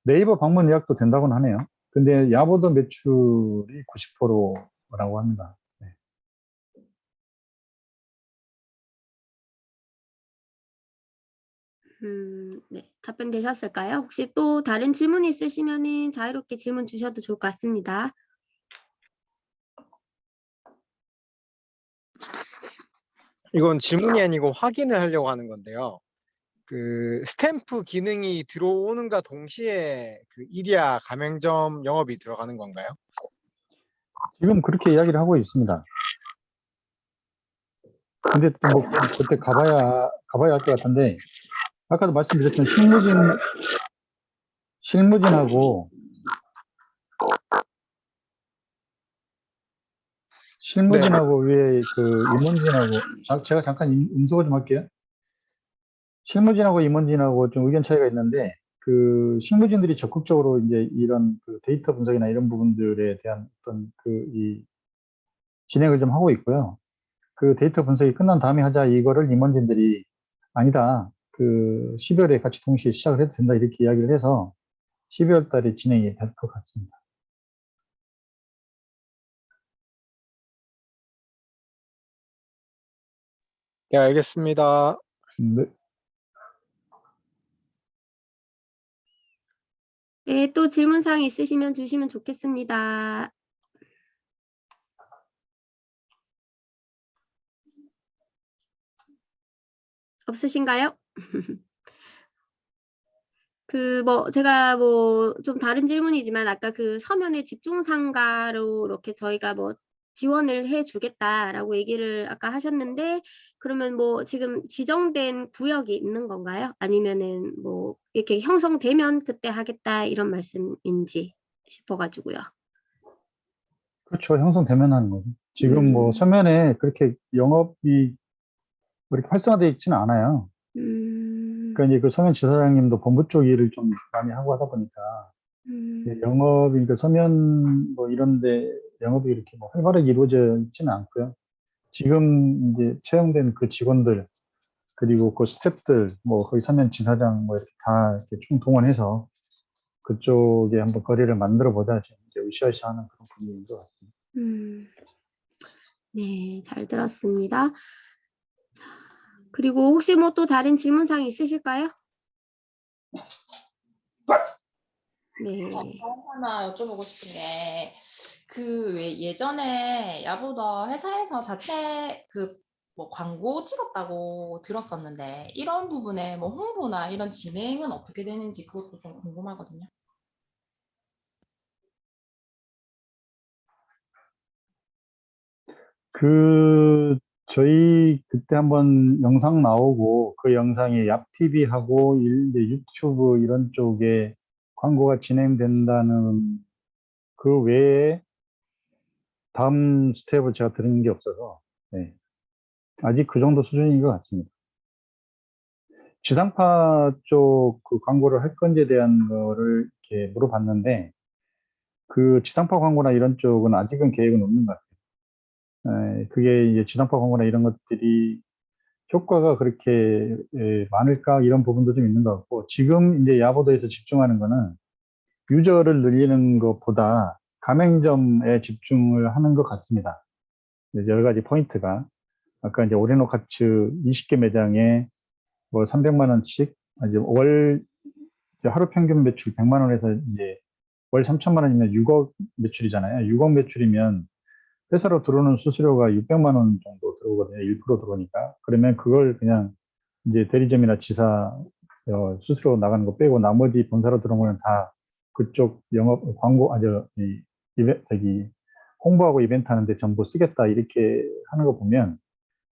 네이버 방문 예약도 된다고는 하네요. 근데 야보도 매출이 90%라고 합니다. 네. 네, 답변 되셨을까요? 혹시 또 다른 질문 있으시면은 자유롭게 질문 주셔도 좋을 것 같습니다. 이건 질문이 아니고 확인을 하려고 하는 건데요. 그 스탬프 기능이 들어오는가 동시에 그 이디야 가맹점 영업이 들어가는 건가요? 지금 그렇게 이야기를 하고 있습니다. 근데 또 뭐 그때 가봐야 할 것 같은데, 아까도 말씀드렸던 실무진하고 위에 그 임원진하고, 제가 잠깐 음소거 좀 할게요. 실무진하고 임원진하고 좀 의견 차이가 있는데, 그 실무진들이 적극적으로 이제 이런 그 데이터 분석이나 이런 부분들에 대한 어떤 이 진행을 좀 하고 있고요. 그 데이터 분석이 끝난 다음에 하자, 이거를 임원진들이 아니다, 그 12월에 같이 동시에 시작을 해도 된다, 이렇게 이야기를 해서 12월 달에 진행이 될 것 같습니다. 네, 알겠습니다. 네. 네, 또 질문사항 있으시면 주시면 좋겠습니다. 없으신가요? 제가 좀 다른 질문이지만 아까 그 서면에 집중상가로 이렇게 저희가 지원을 해주겠다라고 얘기를 아까 하셨는데, 그러면 지금 지정된 구역이 있는 건가요? 아니면은 이렇게 형성되면 그때 하겠다 이런 말씀인지 싶어가지고요. 그렇죠. 형성되면 하는 거죠. 지금 뭐 서면에 그렇게 영업이 그렇게 활성화되어 있지는 않아요. 그러니까 이제 그 서면 지사장님도 본부 쪽 일을 좀 많이 하고 하다 보니까 영업이, 그러니까 서면 뭐 이런데 영업이 이렇게 뭐 활발하게 이루어져 있지는 않고요. 지금 이제 채용된 그 직원들, 그리고 그 스태프들, 뭐 거기 서면 지사장 뭐 이렇게 다 이렇게 총동원해서 그쪽에 한번 거리를 만들어 보자, 이제 으쌰으쌰 하는 그런 분위기인 것 같습니다. 네, 잘 들었습니다. 그리고 혹시 또 다른 질문사항 있으실까요? 네. 하나 여쭤보고 싶은 게, 그 왜 예전에 야보다 회사에서 자체 뭐 광고 찍었다고 들었었는데, 이런 부분에 뭐 홍보나 이런 진행은 어떻게 되는지 그것도 좀 궁금하거든요. 저희 그때 한번 영상 나오고, 그 영상이 얍TV하고 이제 유튜브 이런 쪽에 광고가 진행된다는 그 외에 다음 스텝을 제가 들은 게 없어서, 네, 아직 그 정도 수준인 것 같습니다. 지상파 쪽 그 광고를 할 건지에 대한 거를 이렇게 물어봤는데, 그 지상파 광고나 이런 쪽은 아직은 계획은 없는 것 같아요. 그게 이제 지상파 광고나 이런 것들이 효과가 그렇게 많을까 이런 부분도 좀 있는 것 같고 지금 이제 야보도에서 집중하는 거는 유저를 늘리는 것보다 가맹점에 집중을 하는 것 같습니다. 여러 가지 포인트가 아까 이제 오레노카츠 20개 매장에 뭐 300만 원씩 이제 이제 하루 평균 매출 100만 원에서 이제 월 3천만 원이면 6억 매출이잖아요. 6억 매출이면 회사로 들어오는 수수료가 600만 원 정도 들어오거든요. 1% 들어오니까. 그러면 그걸 그냥 이제 대리점이나 지사 수수료 나가는 거 빼고 나머지 본사로 들어온 거는 다 그쪽 영업 광고 저기 홍보하고 이벤트 하는데 전부 쓰겠다 이렇게 하는 거 보면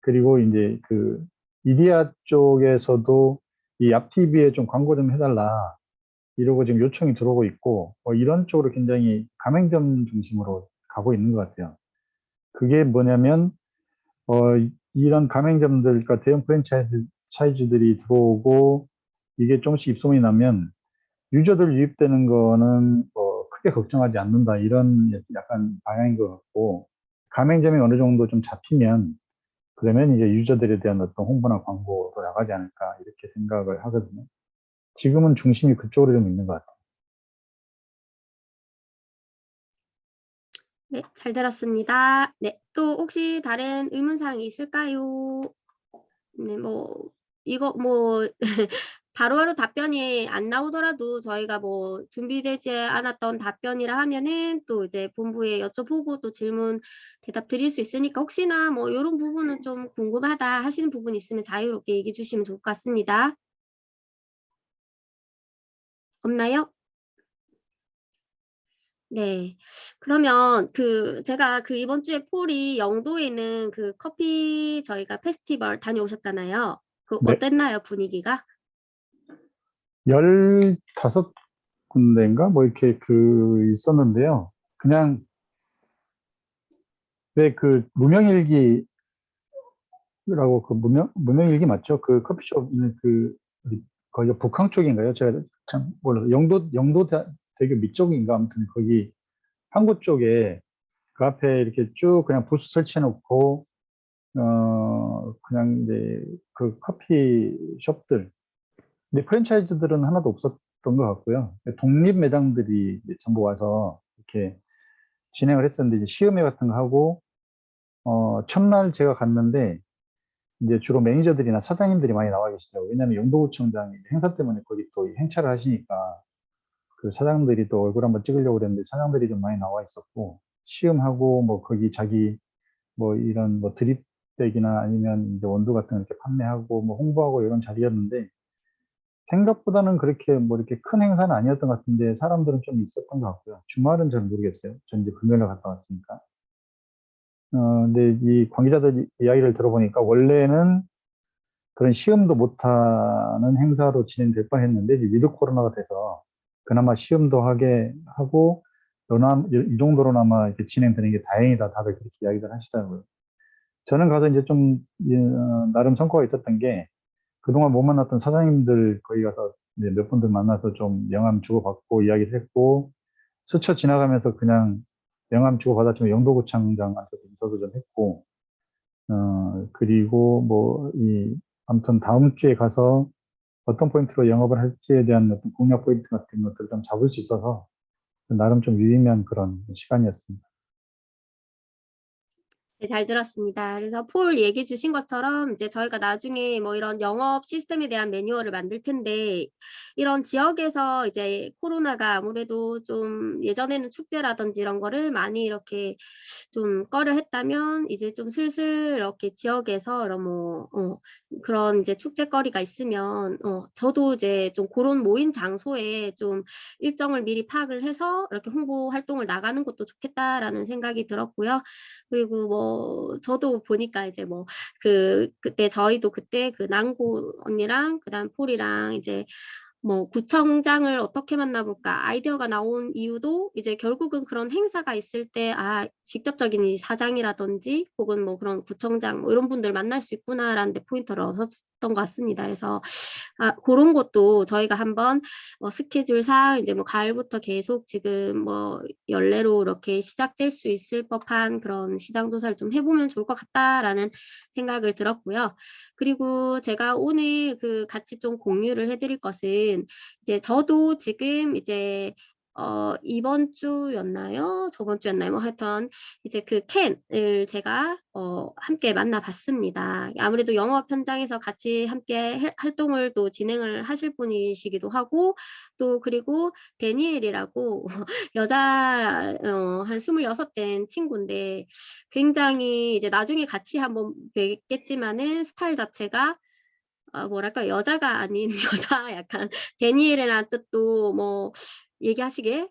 그리고 이제 그 이디야 쪽에서도 이 앞TV에 좀 광고 좀 해달라 이러고 지금 요청이 들어오고 있고 이런 쪽으로 굉장히 가맹점 중심으로 가고 있는 것 같아요. 그게 뭐냐면 이런 가맹점들, 그러니까 대형 프랜차이즈들이 들어오고 이게 조금씩 입소문이 나면 유저들 유입되는 거는 크게 걱정하지 않는다 이런 약간 방향인 것 같고 가맹점이 어느 정도 좀 잡히면 그러면 이제 유저들에 대한 어떤 홍보나 광고로 나가지 않을까 이렇게 생각을 하거든요. 지금은 중심이 그쪽으로 좀 있는 것 같아요. 네, 잘 들었습니다. 네, 또 혹시 다른 의문사항이 있을까요? 네, 뭐 이거 뭐 바로바로 답변이 안 나오더라도 저희가 뭐 준비되지 않았던 답변이라 하면은 또 이제 본부에 여쭤보고 또 질문 대답 드릴 수 있으니까 혹시나 뭐 이런 부분은 좀 궁금하다 하시는 부분 있으면 자유롭게 얘기해 주시면 좋을 것 같습니다. 없나요? 네. 그러면 제가 이번 주에 폴이 영도에 있는 커피 저희가 페스티벌 다녀오셨잖아요. 네, 어땠나요, 분위기가? 15군데인가 뭐 이렇게 있었는데요. 그냥 왜 무명일기라고 무명일기 맞죠? 그 커피숍 있는 거기가 북항 쪽인가요? 제가 참 몰라요. 대교 밑쪽인가 아무튼 거기 항구 쪽에 그 앞에 이렇게 쭉 그냥 부스 설치해 놓고 그냥 이제 그 커피숍들 근데 프랜차이즈들은 하나도 없었던 것 같고요. 독립 매장들이 이제 전부 와서 이렇게 진행을 했었는데 이제 시음회 같은 거 하고 첫날 제가 갔는데 이제 주로 매니저들이나 사장님들이 많이 나와 계시더라고요. 왜냐하면 영도구청장이 행사 때문에 거기 또 행차를 하시니까 그 사장들이 또 얼굴 한번 찍으려고 그랬는데 사장들이 좀 많이 나와 있었고 시음하고 뭐 거기 자기 뭐 이런 뭐 드립백이나 아니면 이제 원두 같은 거 이렇게 판매하고 뭐 홍보하고 이런 자리였는데 생각보다는 그렇게 뭐 이렇게 큰 행사는 아니었던 것 같은데 사람들은 좀 있었던 것 같고요. 주말은 잘 모르겠어요. 전 이제 금요일에 갔다 왔으니까. 근데 이 관계자들 이야기를 들어보니까 원래는 그런 시음도 못하는 행사로 진행될 뻔했는데 이제 위드 코로나가 돼서 그나마 시음도 하게 하고 이 정도로나마 이렇게 진행되는 게 다행이다. 다들 그렇게 이야기를 하시더라고요. 저는 가서 이제 좀 나름 성과가 있었던 게 그동안 못 만났던 사장님들 거기 가서 이제 몇 분들 만나서 좀 명함 주고받고 이야기를 했고 스쳐 지나가면서 그냥 명함 주고받았지만 영도구청장한테도 인사도 좀 했고 그리고 아무튼 다음 주에 가서 어떤 포인트로 영업을 할지에 대한 어떤 공략 포인트 같은 것들을 좀 잡을 수 있어서 나름 좀 유의미한 그런 시간이었습니다. 네, 잘 들었습니다. 그래서 폴 얘기해 주신 것처럼 이제 저희가 나중에 뭐 이런 영업 시스템에 대한 매뉴얼을 만들 텐데 이런 지역에서 이제 코로나가 아무래도 좀 예전에는 축제라든지 이런 거를 많이 이렇게 좀 꺼려 했다면 이제 좀 슬슬 이렇게 지역에서 이런 그런 이제 축제거리가 있으면 저도 이제 좀 그런 모임 장소에 좀 일정을 미리 파악을 해서 이렇게 홍보 활동을 나가는 것도 좋겠다라는 생각이 들었고요. 그리고 뭐 저도 보니까 이제 그때 저희도 그때 낭고 언니랑 그다음 폴이랑 이제 뭐 구청장을 어떻게 만나볼까 아이디어가 나온 이유도 이제 결국은 그런 행사가 있을 때 직접적인 이 사장이라든지 혹은 뭐 그런 구청장 뭐 이런 분들 만날 수 있구나라는 데 포인트를 것 같습니다. 그래서 고런 것도 저희가 한번 스케줄상 이제 뭐 가을부터 계속 지금 뭐 연례로 이렇게 시작될 수 있을 법한 그런 시장 조사를 좀 해 보면 좋을 것 같다라는 생각을 들었고요. 그리고 제가 오늘 같이 좀 공유를 해 드릴 것은 이제 저도 지금 이제 이번 주였나요? 저번 주였나요? 뭐 하여튼 이제 캔을 제가 함께 만나 봤습니다. 아무래도 영업 현장에서 같이 함께 활동을 또 진행을 하실 분이시기도 하고, 또 그리고 데니엘이라고 여자 한 26된 친구인데, 굉장히 이제 나중에 같이 한번 뵙겠지만은 스타일 자체가 뭐랄까 여자가 아닌 여자, 약간 데니엘이라는 뜻도 뭐 얘기하시게,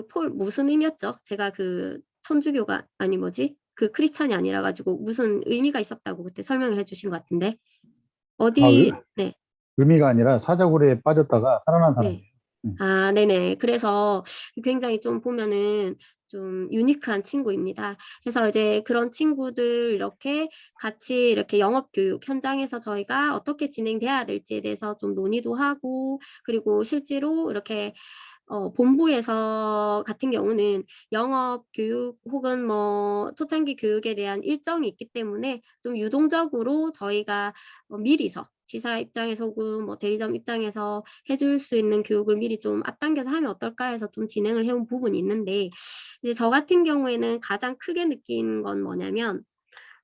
폴 무슨 의미였죠? 제가 천주교가 아니 뭐지? 크리스찬이 아니라 가지고 무슨 의미가 있었다고 그때 설명을 해 주신 것 같은데. 아, 네. 의미가 아니라 사자굴에 빠졌다가 살아난 사람이에요. 네. 네네. 그래서 굉장히 좀 보면은 좀 유니크한 친구입니다. 그래서 이제 그런 친구들 이렇게 같이 이렇게 영업 교육 현장에서 저희가 어떻게 진행돼야 될지에 대해서 좀 논의도 하고, 그리고 실제로 이렇게 본부에서 같은 경우는 영업 교육 혹은 뭐 초창기 교육에 대한 일정이 있기 때문에 좀 유동적으로 저희가 미리서 지사 입장에서 혹은 뭐 대리점 입장에서 해줄 수 있는 교육을 미리 좀 앞당겨서 하면 어떨까 해서 좀 진행을 해온 부분이 있는데, 이제 저 같은 경우에는 가장 크게 느낀 건 뭐냐면,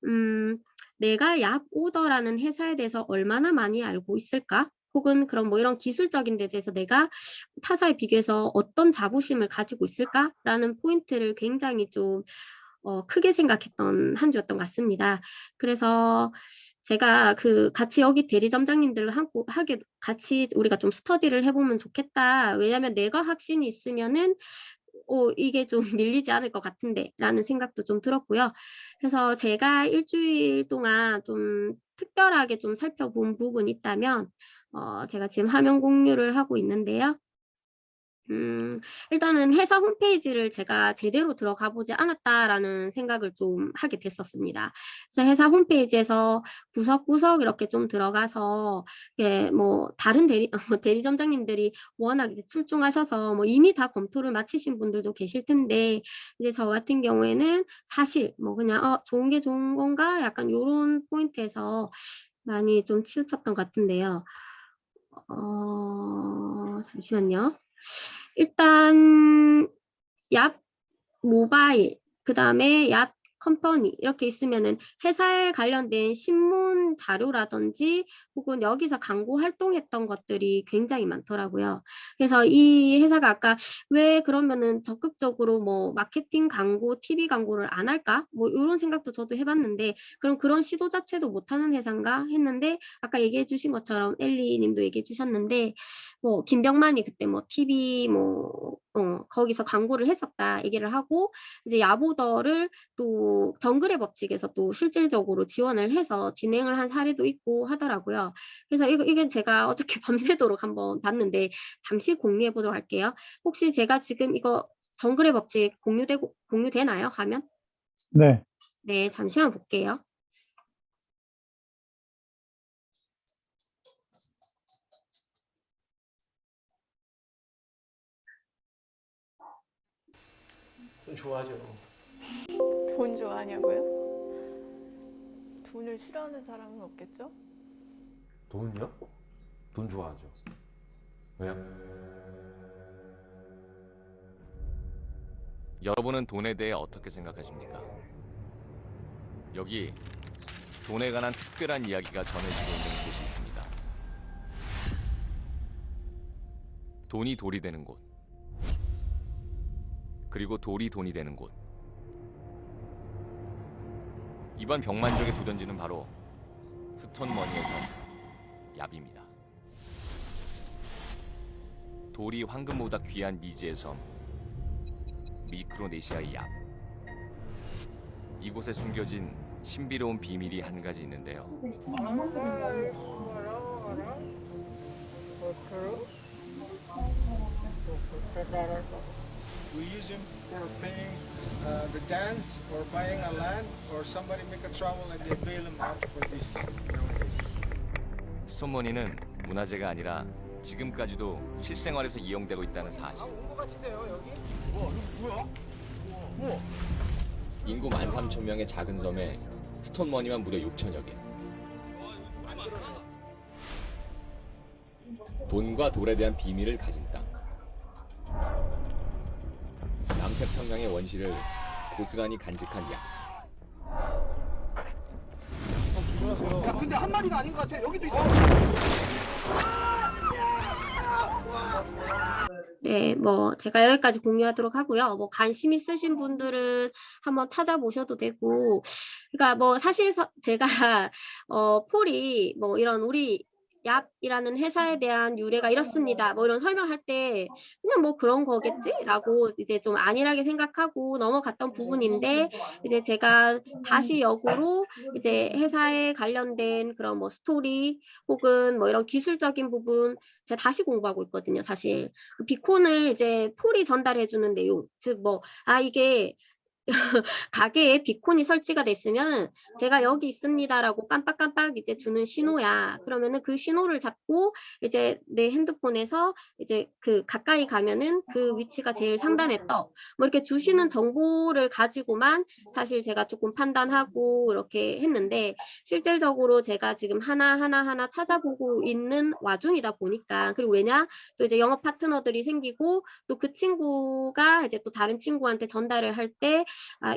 음 '내가 약 오더라는 회사에 대해서 얼마나 많이 알고 있을까?' 혹은 그런 뭐 이런 기술적인 데 대해서 '내가 타사에 비교해서 어떤 자부심을 가지고 있을까?'라는 포인트를 굉장히 좀 크게 생각했던 한 주였던 것 같습니다. 그래서 제가 같이 여기 대리점장님들을 하게 같이 우리가 좀 스터디를 해 보면 좋겠다. 왜냐하면 내가 확신이 있으면은 이게 좀 밀리지 않을 것 같은데라는 생각도 좀 들었고요. 그래서 제가 일 주일 동안 좀 특별하게 좀 살펴본 부분이 있다면, 제가 지금 화면 공유를 하고 있는데요. 일단은 회사 홈페이지를 제가 제대로 들어가 보지 않았다라는 생각을 좀 하게 됐었습니다. 그래서 회사 홈페이지에서 구석구석 이렇게 좀 들어가서, 이게 뭐 다른 대리점장님들이 워낙 이제 출중하셔서 뭐 이미 다 검토를 마치신 분들도 계실 텐데, 이제 저 같은 경우에는 사실 뭐 그냥 '좋은 게 좋은 건가?' 약간 요런 포인트에서 많이 좀 치우쳤던 것 같은데요. 잠시만요. 일단 얍 모바일, 그다음에 얍 컴퍼니 이렇게 있으면은 회사에 관련된 신문 자료라든지 혹은 여기서 광고 활동했던 것들이 굉장히 많더라고요. 그래서 이 회사가 아까 '왜 그러면은 적극적으로 뭐 마케팅 광고, TV 광고를 안 할까?' 뭐 요런 생각도 저도 해 봤는데, 그럼 '그런 시도 자체도 못 하는 회사인가?' 했는데, 아까 얘기해 주신 것처럼 엘리 님도 얘기해 주셨는데, 뭐 김병만이 그때 뭐 TV 뭐 거기서 광고를 했었다 얘기를 하고, 이제 야보더를 또 정글의 법칙에서 또 실질적으로 지원을 해서 진행을 한 사례도 있고 하더라고요. 그래서 이게 제가 어저께 밤새도록 한번 봤는데, 잠시 공유해 보도록 할게요. 혹시 제가 지금 이거 정글의 법칙 공유되나요, 화면? 네. 네, 잠시만 볼게요. 돈 좋아하죠. 돈 좋아하냐고요? 돈을 싫어하는 사람은 없겠죠? 돈요? 돈 좋아하죠. 왜요? 여러분은 돈에 대해 어떻게 생각하십니까? 여기 돈에 관한 특별한 이야기가 전해지고 있는 곳이 있습니다. 돈이 돌이 되는 곳, 그리고 돌이 돈이 되는 곳. 이번 병만족의 도전지는 바로 스톤머니에서 얍입니다. 돌이 황금보다 귀한 미지의 섬 미크로네시아의 얍. 이곳에 숨겨진 신비로운 비밀이 한 가지 있는데요. We use him for paying the dance or buying a land or somebody make a trouble and they bail him out for this nowadays. 스톤머니는 문화재가 아니라 지금까지도 실생활에서 이용되고 있다는 사실. 인구 13,000명의 작은 섬에 스톤머니만 무려 6천여 개. 돈과 돌에 대한 비밀을 가진 땅. 남태평양의 원시를 고스란히 간직한 양. 야, 근데 한 마리가 아닌 것 같아. 여기도 있어. 네, 뭐 제가 여기까지 공유하도록 하고요. 뭐 관심 있으신 분들은 한번 찾아보셔도 되고, 그러니까 뭐 사실 제가 폴이 뭐 이런 우리 얍이라는 회사에 대한 유래가 이렇습니다. 뭐 이런 설명할 때 그냥 뭐 그런 거겠지라고 이제 좀 안일하게 생각하고 넘어갔던 부분인데, 이제 제가 다시 역으로 이제 회사에 관련된 그런 뭐 스토리 혹은 뭐 이런 기술적인 부분 제가 다시 공부하고 있거든요. 사실 그 비콘을 이제 폴이 전달해주는 내용, 즉 뭐 이게 가게에 비콘이 설치가 됐으면 제가 여기 있습니다라고 깜빡깜빡 이제 주는 신호야. 그러면은 그 신호를 잡고 이제 내 핸드폰에서 이제 그 가까이 가면은 그 위치가 제일 상단에 떠. 뭐 이렇게 주시는 정보를 가지고만 사실 제가 조금 판단하고 이렇게 했는데, 실질적으로 제가 지금 하나 찾아보고 있는 와중이다 보니까, 그리고 왜냐 또 이제 영업 파트너들이 생기고 또 그 친구가 이제 또 다른 친구한테 전달을 할때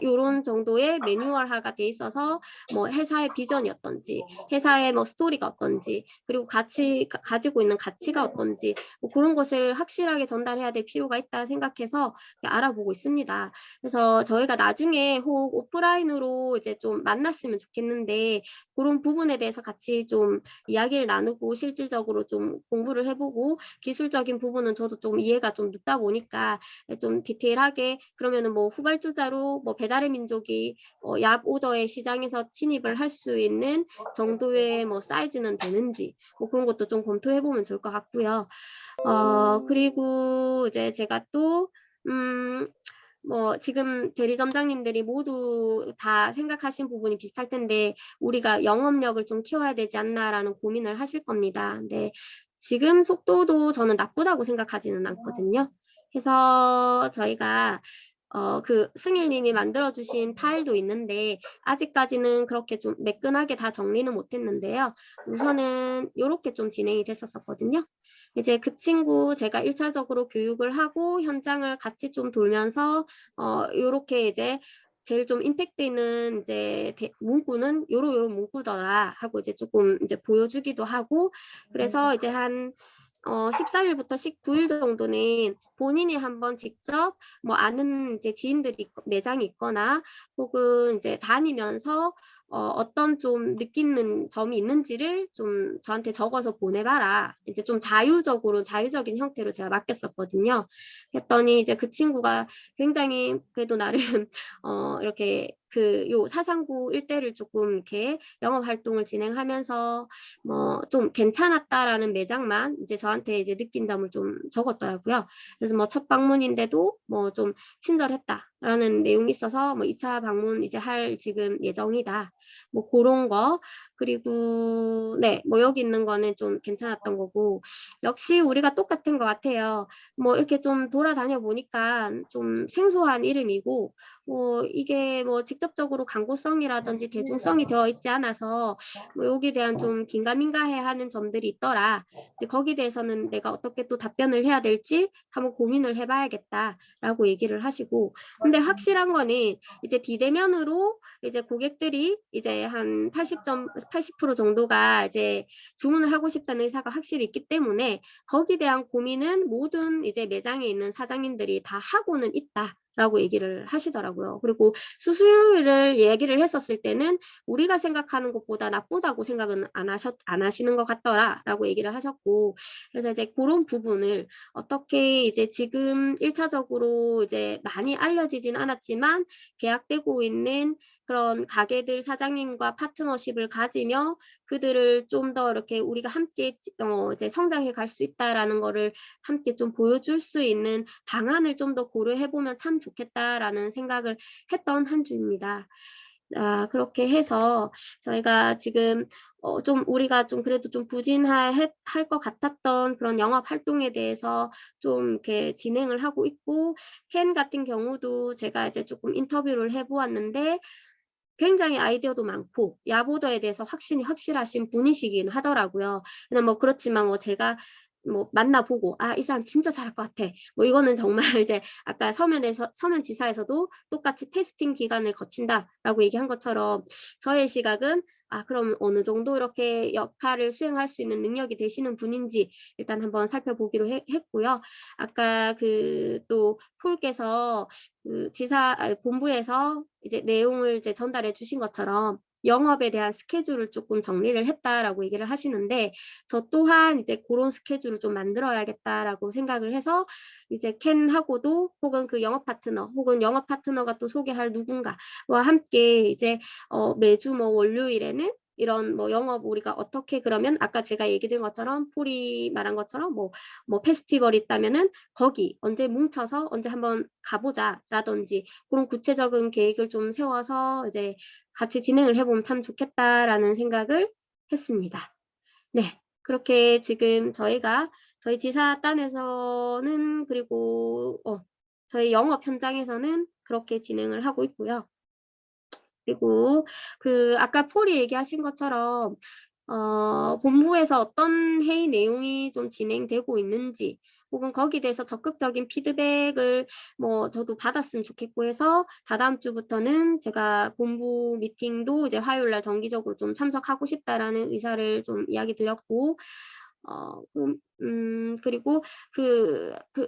요런 정도의 매뉴얼화가 돼 있어서 뭐 회사의 비전이 어떤지, 회사의 뭐 스토리가 어떤지, 그리고 가지고 있는 가치가 어떤지, 뭐 그런 것을 확실하게 전달해야 될 필요가 있다 생각해서 알아보고 있습니다. 그래서 저희가 나중에 혹 오프라인으로 이제 좀 만났으면 좋겠는데, 그런 부분에 대해서 같이 좀 이야기를 나누고 실질적으로 좀 공부를 해보고, 기술적인 부분은 저도 좀 이해가 좀 늦다 보니까 좀 디테일하게, 그러면은 뭐 후발주자로 뭐 배달의 민족이 얍 오더의 시장에서 침입을 할 수 있는 정도의 뭐 사이즈는 되는지, 뭐 그런 것도 좀 검토해 보면 좋을 것 같고요. 그리고 이제 제가 또 뭐 지금 대리점장님들이 모두 다 생각하신 부분이 비슷할 텐데, 우리가 영업력을 좀 키워야 되지 않나라는 고민을 하실 겁니다. 근데 지금 속도도 저는 나쁘다고 생각하지는 않거든요. 그래서 저희가 그 승일님이 만들어주신 파일도 있는데 아직까지는 그렇게 좀 매끈하게 다 정리는 못했는데요. 우선은 이렇게 좀 진행이 됐었거든요. 이제 그 친구 제가 1차적으로 교육을 하고 현장을 같이 좀 돌면서 요렇게 이제 제일 좀 임팩트 있는 이제 문구는 요런 문구더라 하고 이제 조금 이제 보여주기도 하고, 그래서 이제 한 13일부터 19일 정도는 본인이 한번 직접 뭐 아는 이제 지인들이 매장이 있거나 혹은 이제 다니면서 어떤 좀 느끼는 점이 있는지를 좀 저한테 적어서 보내봐라. 이제 좀 자유적인 형태로 제가 맡겼었거든요. 했더니 이제 그 친구가 굉장히 그래도 나름 이렇게 요 사상구 일대를 조금 이렇게 영업 활동을 진행하면서 뭐 좀 괜찮았다라는 매장만 이제 저한테 이제 느낀 점을 좀 적었더라고요. 그래서 뭐 첫 방문인데도 뭐 좀 친절했다라는 내용이 있어서 뭐 2차 방문 이제 할 지금 예정이다. 뭐 그런 거. 그리고 네, 뭐 여기 있는 거는 좀 괜찮았던 거고, 역시 우리가 똑같은 것 같아요. 뭐 이렇게 좀 돌아다녀 보니까 좀 생소한 이름이고, 뭐 이게 뭐 직접적으로 광고성이라든지 대중성이 되어 있지 않아서 뭐 여기에 대한 좀 긴가민가해하는 점들이 있더라. 이제 거기에 대해서는 내가 어떻게 또 답변을 해야 될지 한번 고민을 해봐야겠다라고 얘기를 하시고, 근데 확실한 거는 이제 비대면으로 이제 고객들이 이제 한 80% 정도가 이제 주문을 하고 싶다는 의사가 확실히 있기 때문에 거기에 대한 고민은 모든 이제 매장에 있는 사장님들이 다 하고는 있다라고 얘기를 하시더라고요. 그리고 수수료를 얘기를 했었을 때는 우리가 생각하는 것보다 나쁘다고 생각은 안 하시는 것 같더라라고 얘기를 하셨고, 그래서 이제 그런 부분을 어떻게 이제 지금 1차적으로 이제 많이 알려지진 않았지만 계약되고 있는 그런 가게들 사장님과 파트너십을 가지며 그들을 좀 더 이렇게 우리가 함께 이제 성장해 갈 수 있다라는 거를 함께 좀 보여줄 수 있는 방안을 좀 더 고려해 보면 참 좋겠다라는 생각을 했던 한 주입니다. 그렇게 해서 저희가 지금 좀 우리가 좀 그래도 좀 부진할 것 같았던 그런 영업 활동에 대해서 좀 이렇게 진행을 하고 있고, 캔 같은 경우도 제가 이제 조금 인터뷰를 해 보았는데 굉장히 아이디어도 많고 야보더에 대해서 확실하신 분이시긴 하더라고요. 근데 뭐 그렇지만 뭐 제가 뭐 만나보고 '아 이 사람 진짜 잘할 것 같아.' 뭐 이거는 정말 이제 아까 서면 지사에서도 똑같이 테스팅 기간을 거친다라고 얘기한 것처럼 저의 시각은 그럼 어느 정도 이렇게 역할을 수행할 수 있는 능력이 되시는 분인지 일단 한번 살펴보기로 했고요. 아까 또 폴께서 본부에서 이제 내용을 이제 전달해 주신 것처럼 영업에 대한 스케줄을 조금 정리를 했다라고 얘기를 하시는데, 저 또한 이제 고런 스케줄을 좀 만들어야겠다라고 생각을 해서 이제 캔하고도 혹은 그 영업 파트너 혹은 영업 파트너가 또 소개할 누군가와 함께 이제 매주 뭐 월요일에는 이런 뭐 영업 우리가 어떻게, 그러면 아까 제가 얘기 드린 것처럼 폴이 말한 것처럼 뭐 페스티벌이 있다면은 거기 언제 뭉쳐서 언제 한번 가보자라든지 그런 구체적인 계획을 좀 세워서 이제 같이 진행을 해보면 참 좋겠다라는 생각을 했습니다. 네. 그렇게 지금 저희 지사단에서는 그리고 저희 영업 현장에서는 그렇게 진행을 하고 있고요. 그리고 아까 폴이 얘기하신 것처럼 본부에서 어떤 회의 내용이 좀 진행되고 있는지 혹은 거기에 대해서 적극적인 피드백을 뭐 저도 받았으면 좋겠고 해서 다다음 주부터는 제가 본부 미팅도 이제 화요일 날 정기적으로 좀 참석하고 싶다라는 의사를 좀 이야기 드렸고, 그리고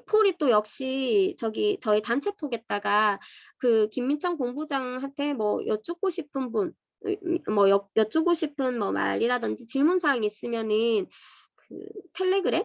폴이 또 역시 저희 단체톡에다가 김민청 본부장한테 뭐 여쭙고 싶은 여쭙고 싶은 뭐 말이라든지 질문 사항이 있으면은 텔레그램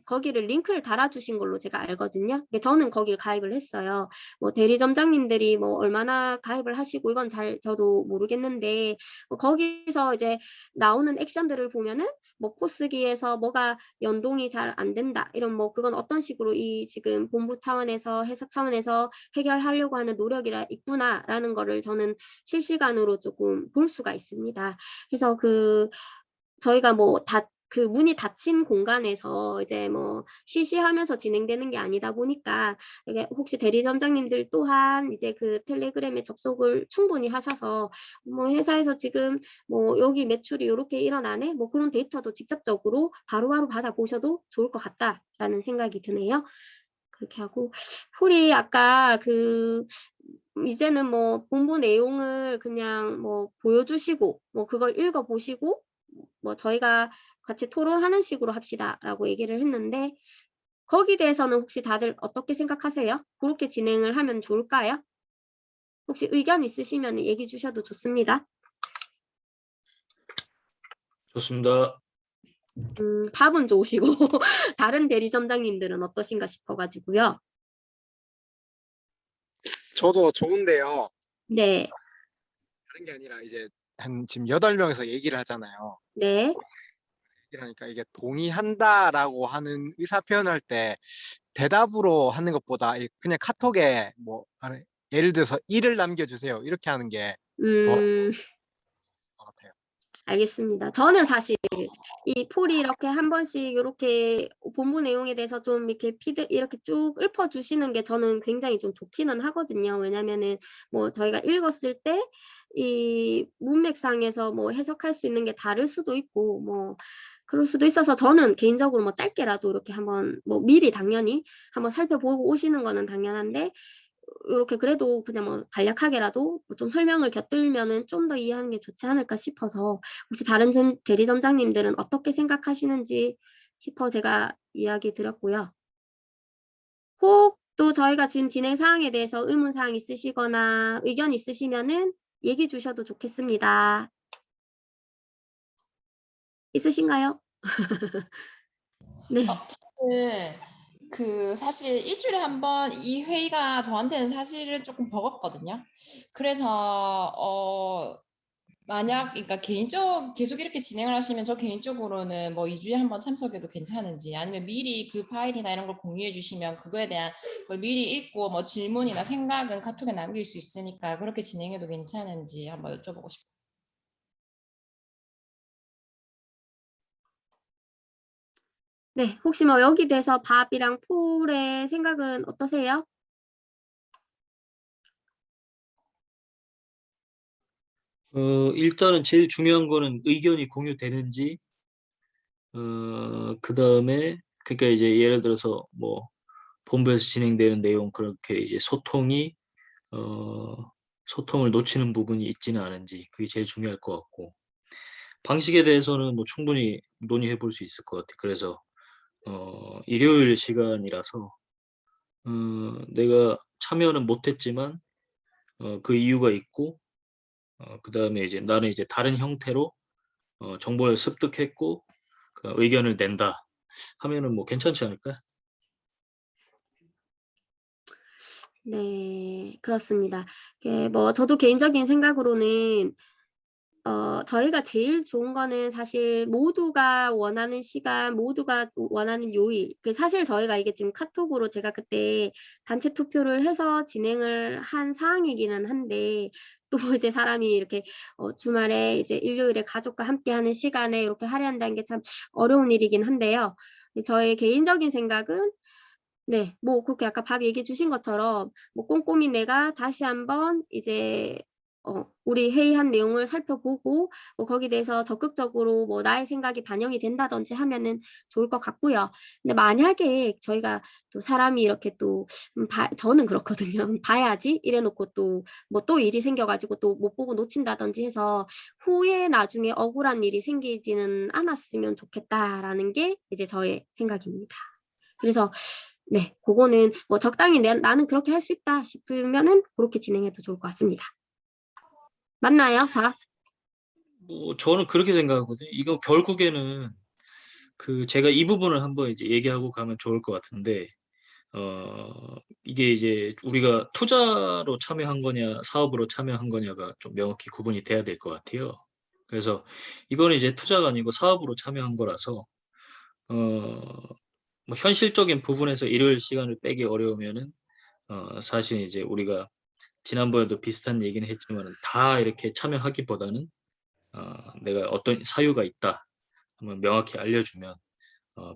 거기를 링크를 달아주신 걸로 제가 알거든요. 저는 거길 가입을 했어요. 뭐 대리점장님들이 뭐 얼마나 가입을 하시고 이건 저도 모르겠는데, 거기서 이제 나오는 액션들을 보면은 뭐 포스기에서 뭐가 연동이 잘 안 된다 이런 뭐 그건 어떤 식으로 이 지금 본부 차원에서 회사 차원에서 해결하려고 하는 노력이 있구나라는 거를 저는 실시간으로 조금 볼 수가 있습니다. 그래서 저희가 뭐 문이 닫힌 공간에서 이제 뭐 쉬쉬하면서 진행되는 게 아니다 보니까 이게 혹시 대리점장님들 또한 이제 텔레그램에 접속을 충분히 하셔서 뭐 회사에서 지금 뭐 여기 매출이 요렇게 일어나네 뭐 그런 데이터도 직접적으로 바로바로 받아보셔도 좋을 것 같다라는 생각이 드네요. 그렇게 하고 폴이 아까 이제는 뭐 본부 내용을 그냥 뭐 보여주시고 뭐 그걸 읽어보시고 뭐 저희가 같이 토론하는 식으로 합시다라고 얘기를 했는데, 거기에 대해서는 혹시 다들 어떻게 생각하세요? 그렇게 진행을 하면 좋을까요? 혹시 의견 있으시면 얘기해 주셔도 좋습니다. 좋습니다. 답은 좋으시고 다른 대리점장님들은 어떠신가 싶어 가지고요. 저도 좋은데요. 네. 다른 게 아니라 이제 지금 8명에서 얘기를 하잖아요. 네. 그러니까 이게 동의한다라고 하는 의사 표현을 할 때 대답으로 하는 것보다 그냥 카톡에 뭐 예를 들어서 일을 남겨주세요 이렇게 하는 게 더 것 같아요. 알겠습니다. 저는 사실 이 폴이 이렇게 한 번씩 요렇게 본부 내용에 대해서 좀 이렇게 이렇게 쭉 읊어 주시는 게 저는 굉장히 좀 좋기는 하거든요. 왜냐면은 뭐 저희가 읽었을 때 이 문맥상에서 뭐 해석할 수 있는 게 다를 수도 있고 뭐 그럴 수도 있어서 저는 개인적으로 뭐 짧게라도 이렇게 한번 뭐 미리 당연히 한번 살펴보고 오시는 거는 당연한데, 요렇게 그래도 그냥 뭐 간략하게라도 좀 설명을 곁들이면은 좀 더 이해하는 게 좋지 않을까 싶어서 혹시 다른 대리점장님들은 어떻게 생각하시는지 싶어 제가 이야기 드렸고요. 혹 또 저희가 지금 진행 사항에 대해서 의문 사항 있으시거나 의견 있으시면은 얘기해 주셔도 좋겠습니다. 있으신가요? 네. 저는 사실 일주일에 한 번 이 회의가 저한테는 사실은 조금 버겁거든요. 그래서 만약 그러니까 계속 이렇게 진행을 하시면 저 개인적으로는 뭐 2주에 한 번 참석해도 괜찮은지 아니면 미리 그 파일이나 이런 걸 공유해 주시면 그거에 대한 걸 미리 읽고 뭐 질문이나 생각은 카톡에 남길 수 있으니까 그렇게 진행해도 괜찮은지 한번 여쭤보고 싶어요. 네, 혹시 뭐 여기 대해서 밥이랑 폴의 생각은 어떠세요? 일단은 제일 중요한 거는 의견이 공유되는지, 그 다음에, 그러니까 이제 예를 들어서 뭐, 본부에서 진행되는 내용, 그렇게 이제 어, 소통을 놓치는 부분이 있지는 않은지, 그게 제일 중요할 것 같고, 방식에 대해서는 뭐 충분히 논의해 볼 수 있을 것 같아요. 그래서, 일요일 시간이라서, 내가 참여는 못했지만, 그 이유가 있고, 그 다음에 이제 나는 이제 다른 형태로 정보를 습득했고 그 의견을 낸다 하면은 뭐 괜찮지 않을까? 네, 그렇습니다. 뭐 저도 개인적인 생각으로는 저희가 제일 좋은 거는 사실 모두가 원하는 시간, 모두가 원하는 요일. 사실 저희가 이게 지금 카톡으로 제가 그때 단체 투표를 해서 진행을 한 사항이기는 한데 또 이제 사람이 이렇게 주말에 이제 일요일에 가족과 함께하는 시간에 이렇게 할애한다는 게 참 어려운 일이긴 한데요. 저의 개인적인 생각은 네, 뭐 그렇게 아까 밥 얘기해 주신 것처럼 뭐 꼼꼼히 내가 다시 한번 이제 우리 회의한 내용을 살펴보고 뭐 거기에 대해서 적극적으로 뭐 나의 생각이 반영이 된다든지 하면은 좋을 것 같고요. 근데 만약에 저희가 또 사람이 이렇게 또 저는 그렇거든요. 봐야지 이래 놓고 또 뭐 또 일이 생겨 가지고 또 못 보고 놓친다든지 해서 후에 나중에 억울한 일이 생기지는 않았으면 좋겠다라는 게 이제 저의 생각입니다. 그래서 네, 그거는 뭐 적당히 나는 그렇게 할 수 있다 싶으면은 그렇게 진행해도 좋을 것 같습니다. 맞나요, 밥? 뭐 저는 그렇게 생각하거든요. 이거 결국에는 그 제가 이 부분을 한번 이제 얘기하고 가면 좋을 것 같은데 이게 이제 우리가 투자로 참여한 거냐 사업으로 참여한 거냐가 좀 명확히 구분이 돼야 될 것 같아요. 그래서 이거는 이제 투자가 아니고 사업으로 참여한 거라서 뭐 현실적인 부분에서 일요일 시간을 빼기 어려우면은 사실 이제 우리가 지난번에도 비슷한 얘기는 했지만 다 이렇게 참여하기보다는 내가 어떤 사유가 있다 한번 명확히 알려주면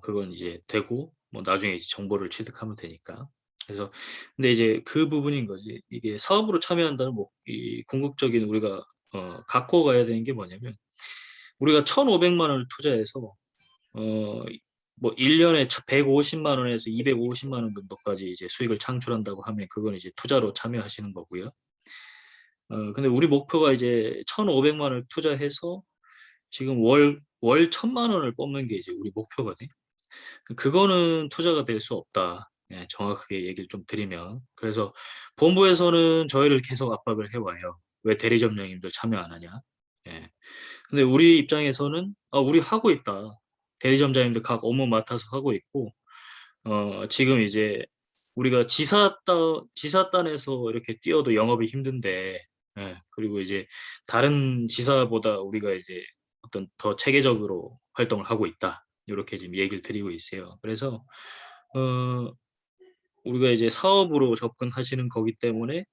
그건 이제 되고 뭐 나중에 이제 정보를 취득하면 되니까. 그래서 근데 이제 그 부분인 거지. 이게 사업으로 참여한다는 뭐 이 궁극적인 우리가 갖고 가야 되는 게 뭐냐면 우리가 1,500만 원을 투자해서 어 뭐 1년에 150만 원에서 250만 원 정도까지 이제 수익을 창출한다고 하면 그건 이제 투자로 참여하시는 거고요. 근데 우리 목표가 이제 1,500만 원을 투자해서 지금 월 1,000만 원을 뽑는 게 이제 우리 목표거든요. 그거는 투자가 될 수 없다. 예, 정확하게 얘기를 좀 드리면. 그래서 본부에서는 저희를 계속 압박을 해와요. 왜 대리점장님들 참여 안 하냐? 예. 근데 우리 입장에서는 우리 하고 있다. 대리점장님들 각 업무 맡아서 하고 있고, 지금 이제 우리가 지사단에서 이렇게 뛰어도 영업이 힘든데, 예, 그리고 이제 다른 지사보다 우리가 이제 어떤 더 체계적으로 활동을 하고 있다. 이렇게 지금 얘기를 드리고 있어요. 그래서, 어, 우리가 이제 사업으로 접근하시는 거기 때문에,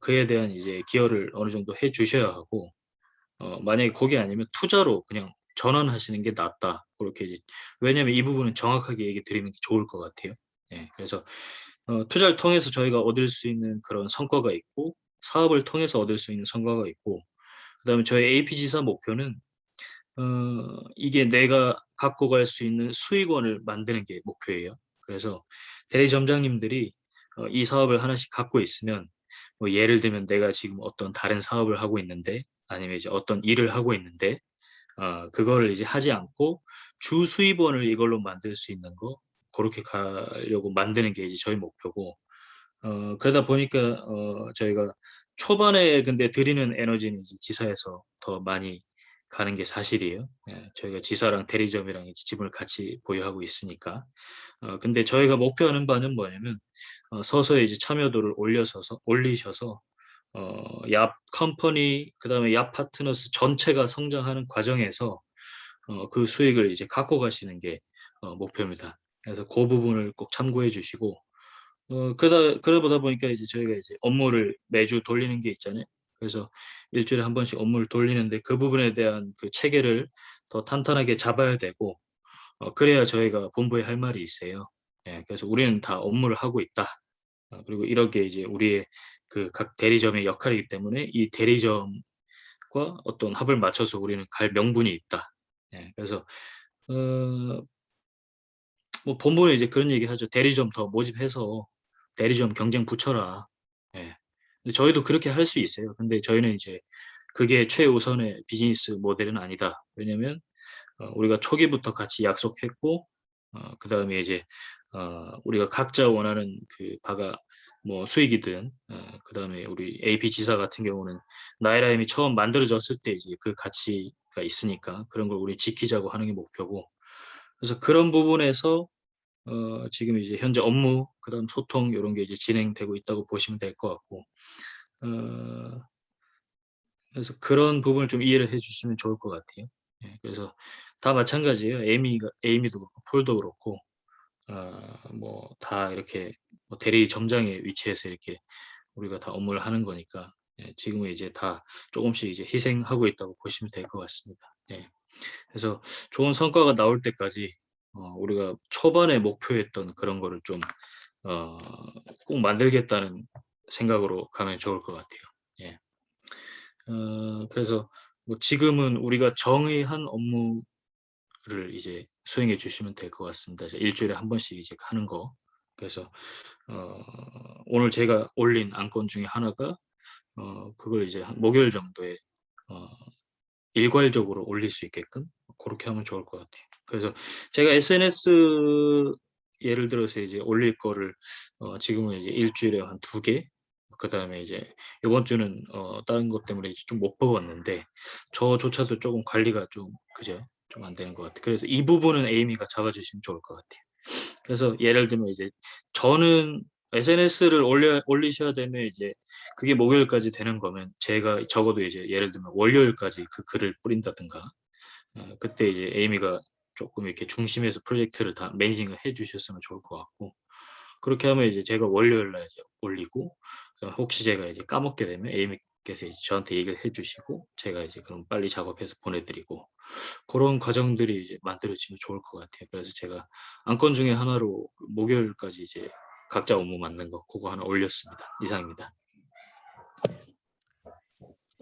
그에 대한 이제 기여를 어느 정도 해 주셔야 하고, 만약에 그게 아니면 투자로 그냥 전환하시는 게 낫다. 그렇게 이제, 왜냐면 이 부분은 정확하게 얘기 드리는 게 좋을 것 같아요. 예, 그래서 투자를 통해서 저희가 얻을 수 있는 그런 성과가 있고 사업을 통해서 얻을 수 있는 성과가 있고 그다음에 저희 AP지사 목표는 이게 내가 갖고 갈 수 있는 수익원을 만드는 게 목표예요. 그래서 대리점장님들이 이 사업을 하나씩 갖고 있으면 뭐 예를 들면 내가 지금 어떤 다른 사업을 하고 있는데 아니면 이제 어떤 일을 하고 있는데 그거를 이제 하지 않고 주 수입원을 이걸로 만들 수 있는 거 그렇게 가려고 만드는 게 이제 저희 목표고 그러다 보니까 저희가 초반에 근데 드리는 에너지는 이제 지사에서 더 많이 가는 게 사실이에요. 예, 저희가 지사랑 대리점이랑 이제 지분을 같이 보유하고 있으니까. 근데 저희가 목표하는 바는 뭐냐면 서서히 이제 참여도를 올리셔서 얍 컴퍼니 그다음에 얍 파트너스 전체가 성장하는 과정에서 그 수익을 이제 갖고 가시는 게 목표입니다. 그래서 그 부분을 꼭 참고해 주시고 그러다 보니까 이제 저희가 이제 업무를 매주 돌리는 게 있잖아요. 그래서 일주일에 한 번씩 업무를 돌리는데 그 부분에 대한 그 체계를 더 탄탄하게 잡아야 되고 그래야 저희가 본부에 할 말이 있어요. 예, 그래서 우리는 다 업무를 하고 있다. 그리고 이렇게 이제 우리의 그 각 대리점의 역할이기 때문에 이 대리점과 어떤 합을 맞춰서 우리는 갈 명분이 있다. 예, 그래서 뭐 본부는 이제 그런 얘기 하죠. 대리점 더 모집해서 대리점 경쟁 붙여라. 예. 근데 저희도 그렇게 할 수 있어요. 근데 저희는 이제 그게 최우선의 비즈니스 모델은 아니다. 왜냐면 우리가 초기부터 같이 약속했고 그다음에 이제 우리가 각자 원하는 그 바가 뭐 수익이든 그다음에 우리 AP 지사 같은 경우는 나이라임이 처음 만들어졌을 때 이제 그 가치가 있으니까 그런 걸 우리 지키자고 하는 게 목표고 그래서 그런 부분에서 지금 이제 현재 업무 그다음 소통 이런 게 이제 진행되고 있다고 보시면 될 것 같고 그래서 그런 부분을 좀 이해를 해주시면 좋을 것 같아요. 예, 그래서 다 마찬가지예요. 에이미도 그렇고 폴도 그렇고 뭐 다 이렇게 뭐 대리 점장의 위치에서 이렇게 우리가 다 업무를 하는 거니까 예, 지금은 이제 다 조금씩 이제 희생하고 있다고 보시면 될 것 같습니다. 예. 그래서 좋은 성과가 나올 때까지 우리가 초반에 목표했던 그런 거를 좀 꼭 만들겠다는 생각으로 가면 좋을 것 같아요. 예. 그래서 뭐 지금은 우리가 정의한 업무를 이제 수행해 주시면 될 것 같습니다. 이제 일주일에 한 번씩 이제 하는 거. 그래서 오늘 제가 올린 안건 중에 하나가 그걸 이제 한 목요일 정도에 일괄적으로 올릴 수 있게끔 그렇게 하면 좋을 것 같아요. 그래서 제가 SNS 예를 들어서 이제 올릴 거를 지금은 이제 일주일에 한 2개 그다음에 이제 이번 주는 다른 것 때문에 이제 좀 못 뽑았는데 저조차도 조금 관리가 좀 그죠? 좀 안 되는 것 같아요. 그래서 이 부분은 에이미가 잡아주시면 좋을 것 같아요. 그래서 예를 들면 이제 저는 SNS를 올리셔야 되면 이제 그게 목요일까지 되는 거면 제가 적어도 이제 예를 들면 월요일까지 그 글을 뿌린다든가 그때 이제 에이미가 조금 이렇게 중심에서 프로젝트를 다 매니징을 해 주셨으면 좋을 것 같고 그렇게 하면 이제 제가 월요일 날 이제 올리고 혹시 제가 이제 까먹게 되면 에이미께서 이제 저한테 얘기를 해 주시고 제가 이제 그럼 빨리 작업해서 보내드리고 그런 과정들이 이제 만들어지면 좋을 것 같아요. 그래서 제가 안건 중에 하나로 목요일까지 이제 각자 업무 맞는 거 그거 하나 올렸습니다. 이상입니다.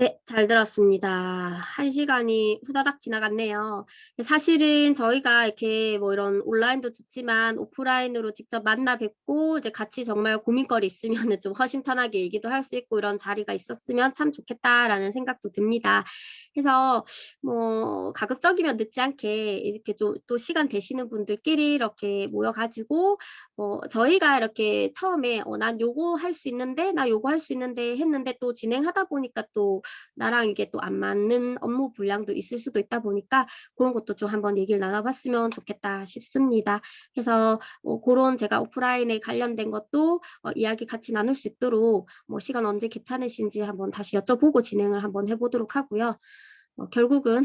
네, 잘 들었습니다. 1시간이 후다닥 지나갔네요. 사실은 저희가 이렇게 뭐 이런 온라인도 좋지만 오프라인으로 직접 만나 뵙고 이제 같이 정말 고민거리 있으면은 좀 허심탄회하게 얘기도 할 수 있고 이런 자리가 있었으면 참 좋겠다라는 생각도 듭니다. 그래서 뭐 가급적이면 늦지 않게 이렇게 좀 또 시간 되시는 분들끼리 이렇게 모여가지고 저희가 이렇게 처음에 난 요거 할 수 있는데 나 요거 할 수 있는데 했는데 또 진행하다 보니까 또 나랑 이게 또 안 맞는 업무 분량도 있을 수도 있다 보니까 그런 것도 좀 한번 얘기를 나눠봤으면 좋겠다 싶습니다. 그래서 그런 제가 오프라인에 관련된 것도 이야기 같이 나눌 수 있도록 뭐 시간 언제 괜찮으신지 한번 다시 여쭤보고 진행을 한번 해보도록 하고요. 결국은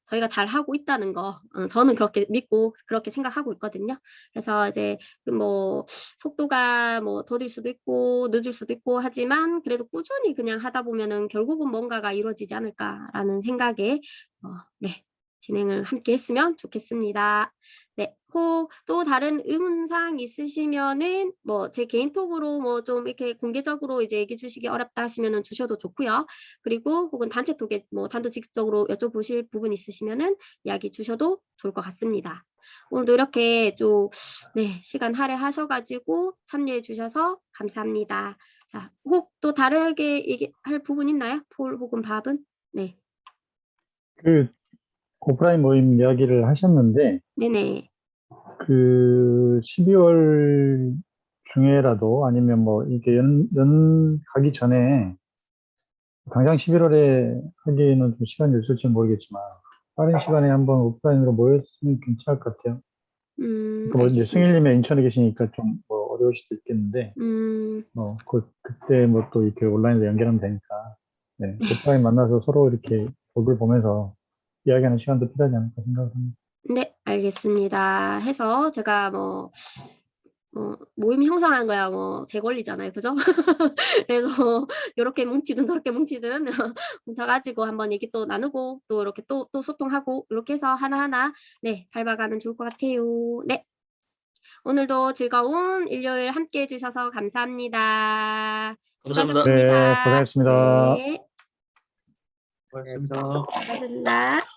저희가 잘하고 있다는 거 저는 그렇게 믿고 그렇게 생각하고 있거든요. 그래서 이제 뭐 속도가 뭐 더딜 수도 있고 늦을 수도 있고 하지만 그래도 꾸준히 그냥 하다 보면은 결국은 뭔가가 이루어지지 않을까라는 생각에 네, 진행을 함께 했으면 좋겠습니다. 네, 혹 또 다른 의문사항 있으시면은 뭐 제 개인톡으로 뭐 좀 이렇게 공개적으로 이제 얘기해 주시기 어렵다 하시면은 주셔도 좋고요. 그리고 혹은 단체톡에 뭐 단도직입적으로 여쭤보실 부분 있으시면은 이야기 주셔도 좋을 것 같습니다. 오늘도 이렇게 좀 네, 시간 할애하셔 가지고 참여해 주셔서 감사합니다. 자, 혹 또 다르게 얘기할 부분 있나요? 폴 혹은 밥은? 네. 그 오프라인 모임 이야기를 하셨는데 네네. 그 12월 중에라도 아니면 뭐 이게 연 가기 전에 당장 11월에 하기에는 좀 시간이 있을지 모르겠지만 빠른 시간에 한번 오프라인으로 모였으면 괜찮을 것 같아요. 뭐 이제 알겠습니다. 승일님이 인천에 계시니까 좀 뭐 어려울 수도 있겠는데 음. 그때 뭐 또 이렇게 온라인에서 연결하면 되니까 네, 오프라인 만나서 서로 이렇게 얼굴 보면서 이야기하는 시간도 필요하지 않을까 생각을 합니다. 네, 알겠습니다. 해서 제가 모임 형성하는 거야 제 권리잖아요. 그죠? 그래서 요렇게 뭉치든 저렇게 뭉치든 뭉쳐 가지고 한번 얘기 또 나누고 또 이렇게 또 소통하고 이렇게 해서 하나하나 네, 밟아가면 좋을 것 같아요. 네. 오늘도 즐거운 일요일 함께 해 주셔서 감사합니다. 감사합니다. 수고하셨습니다. 네, 고생하셨습니다. 네. 고맙습니다. 수고하셨습니다.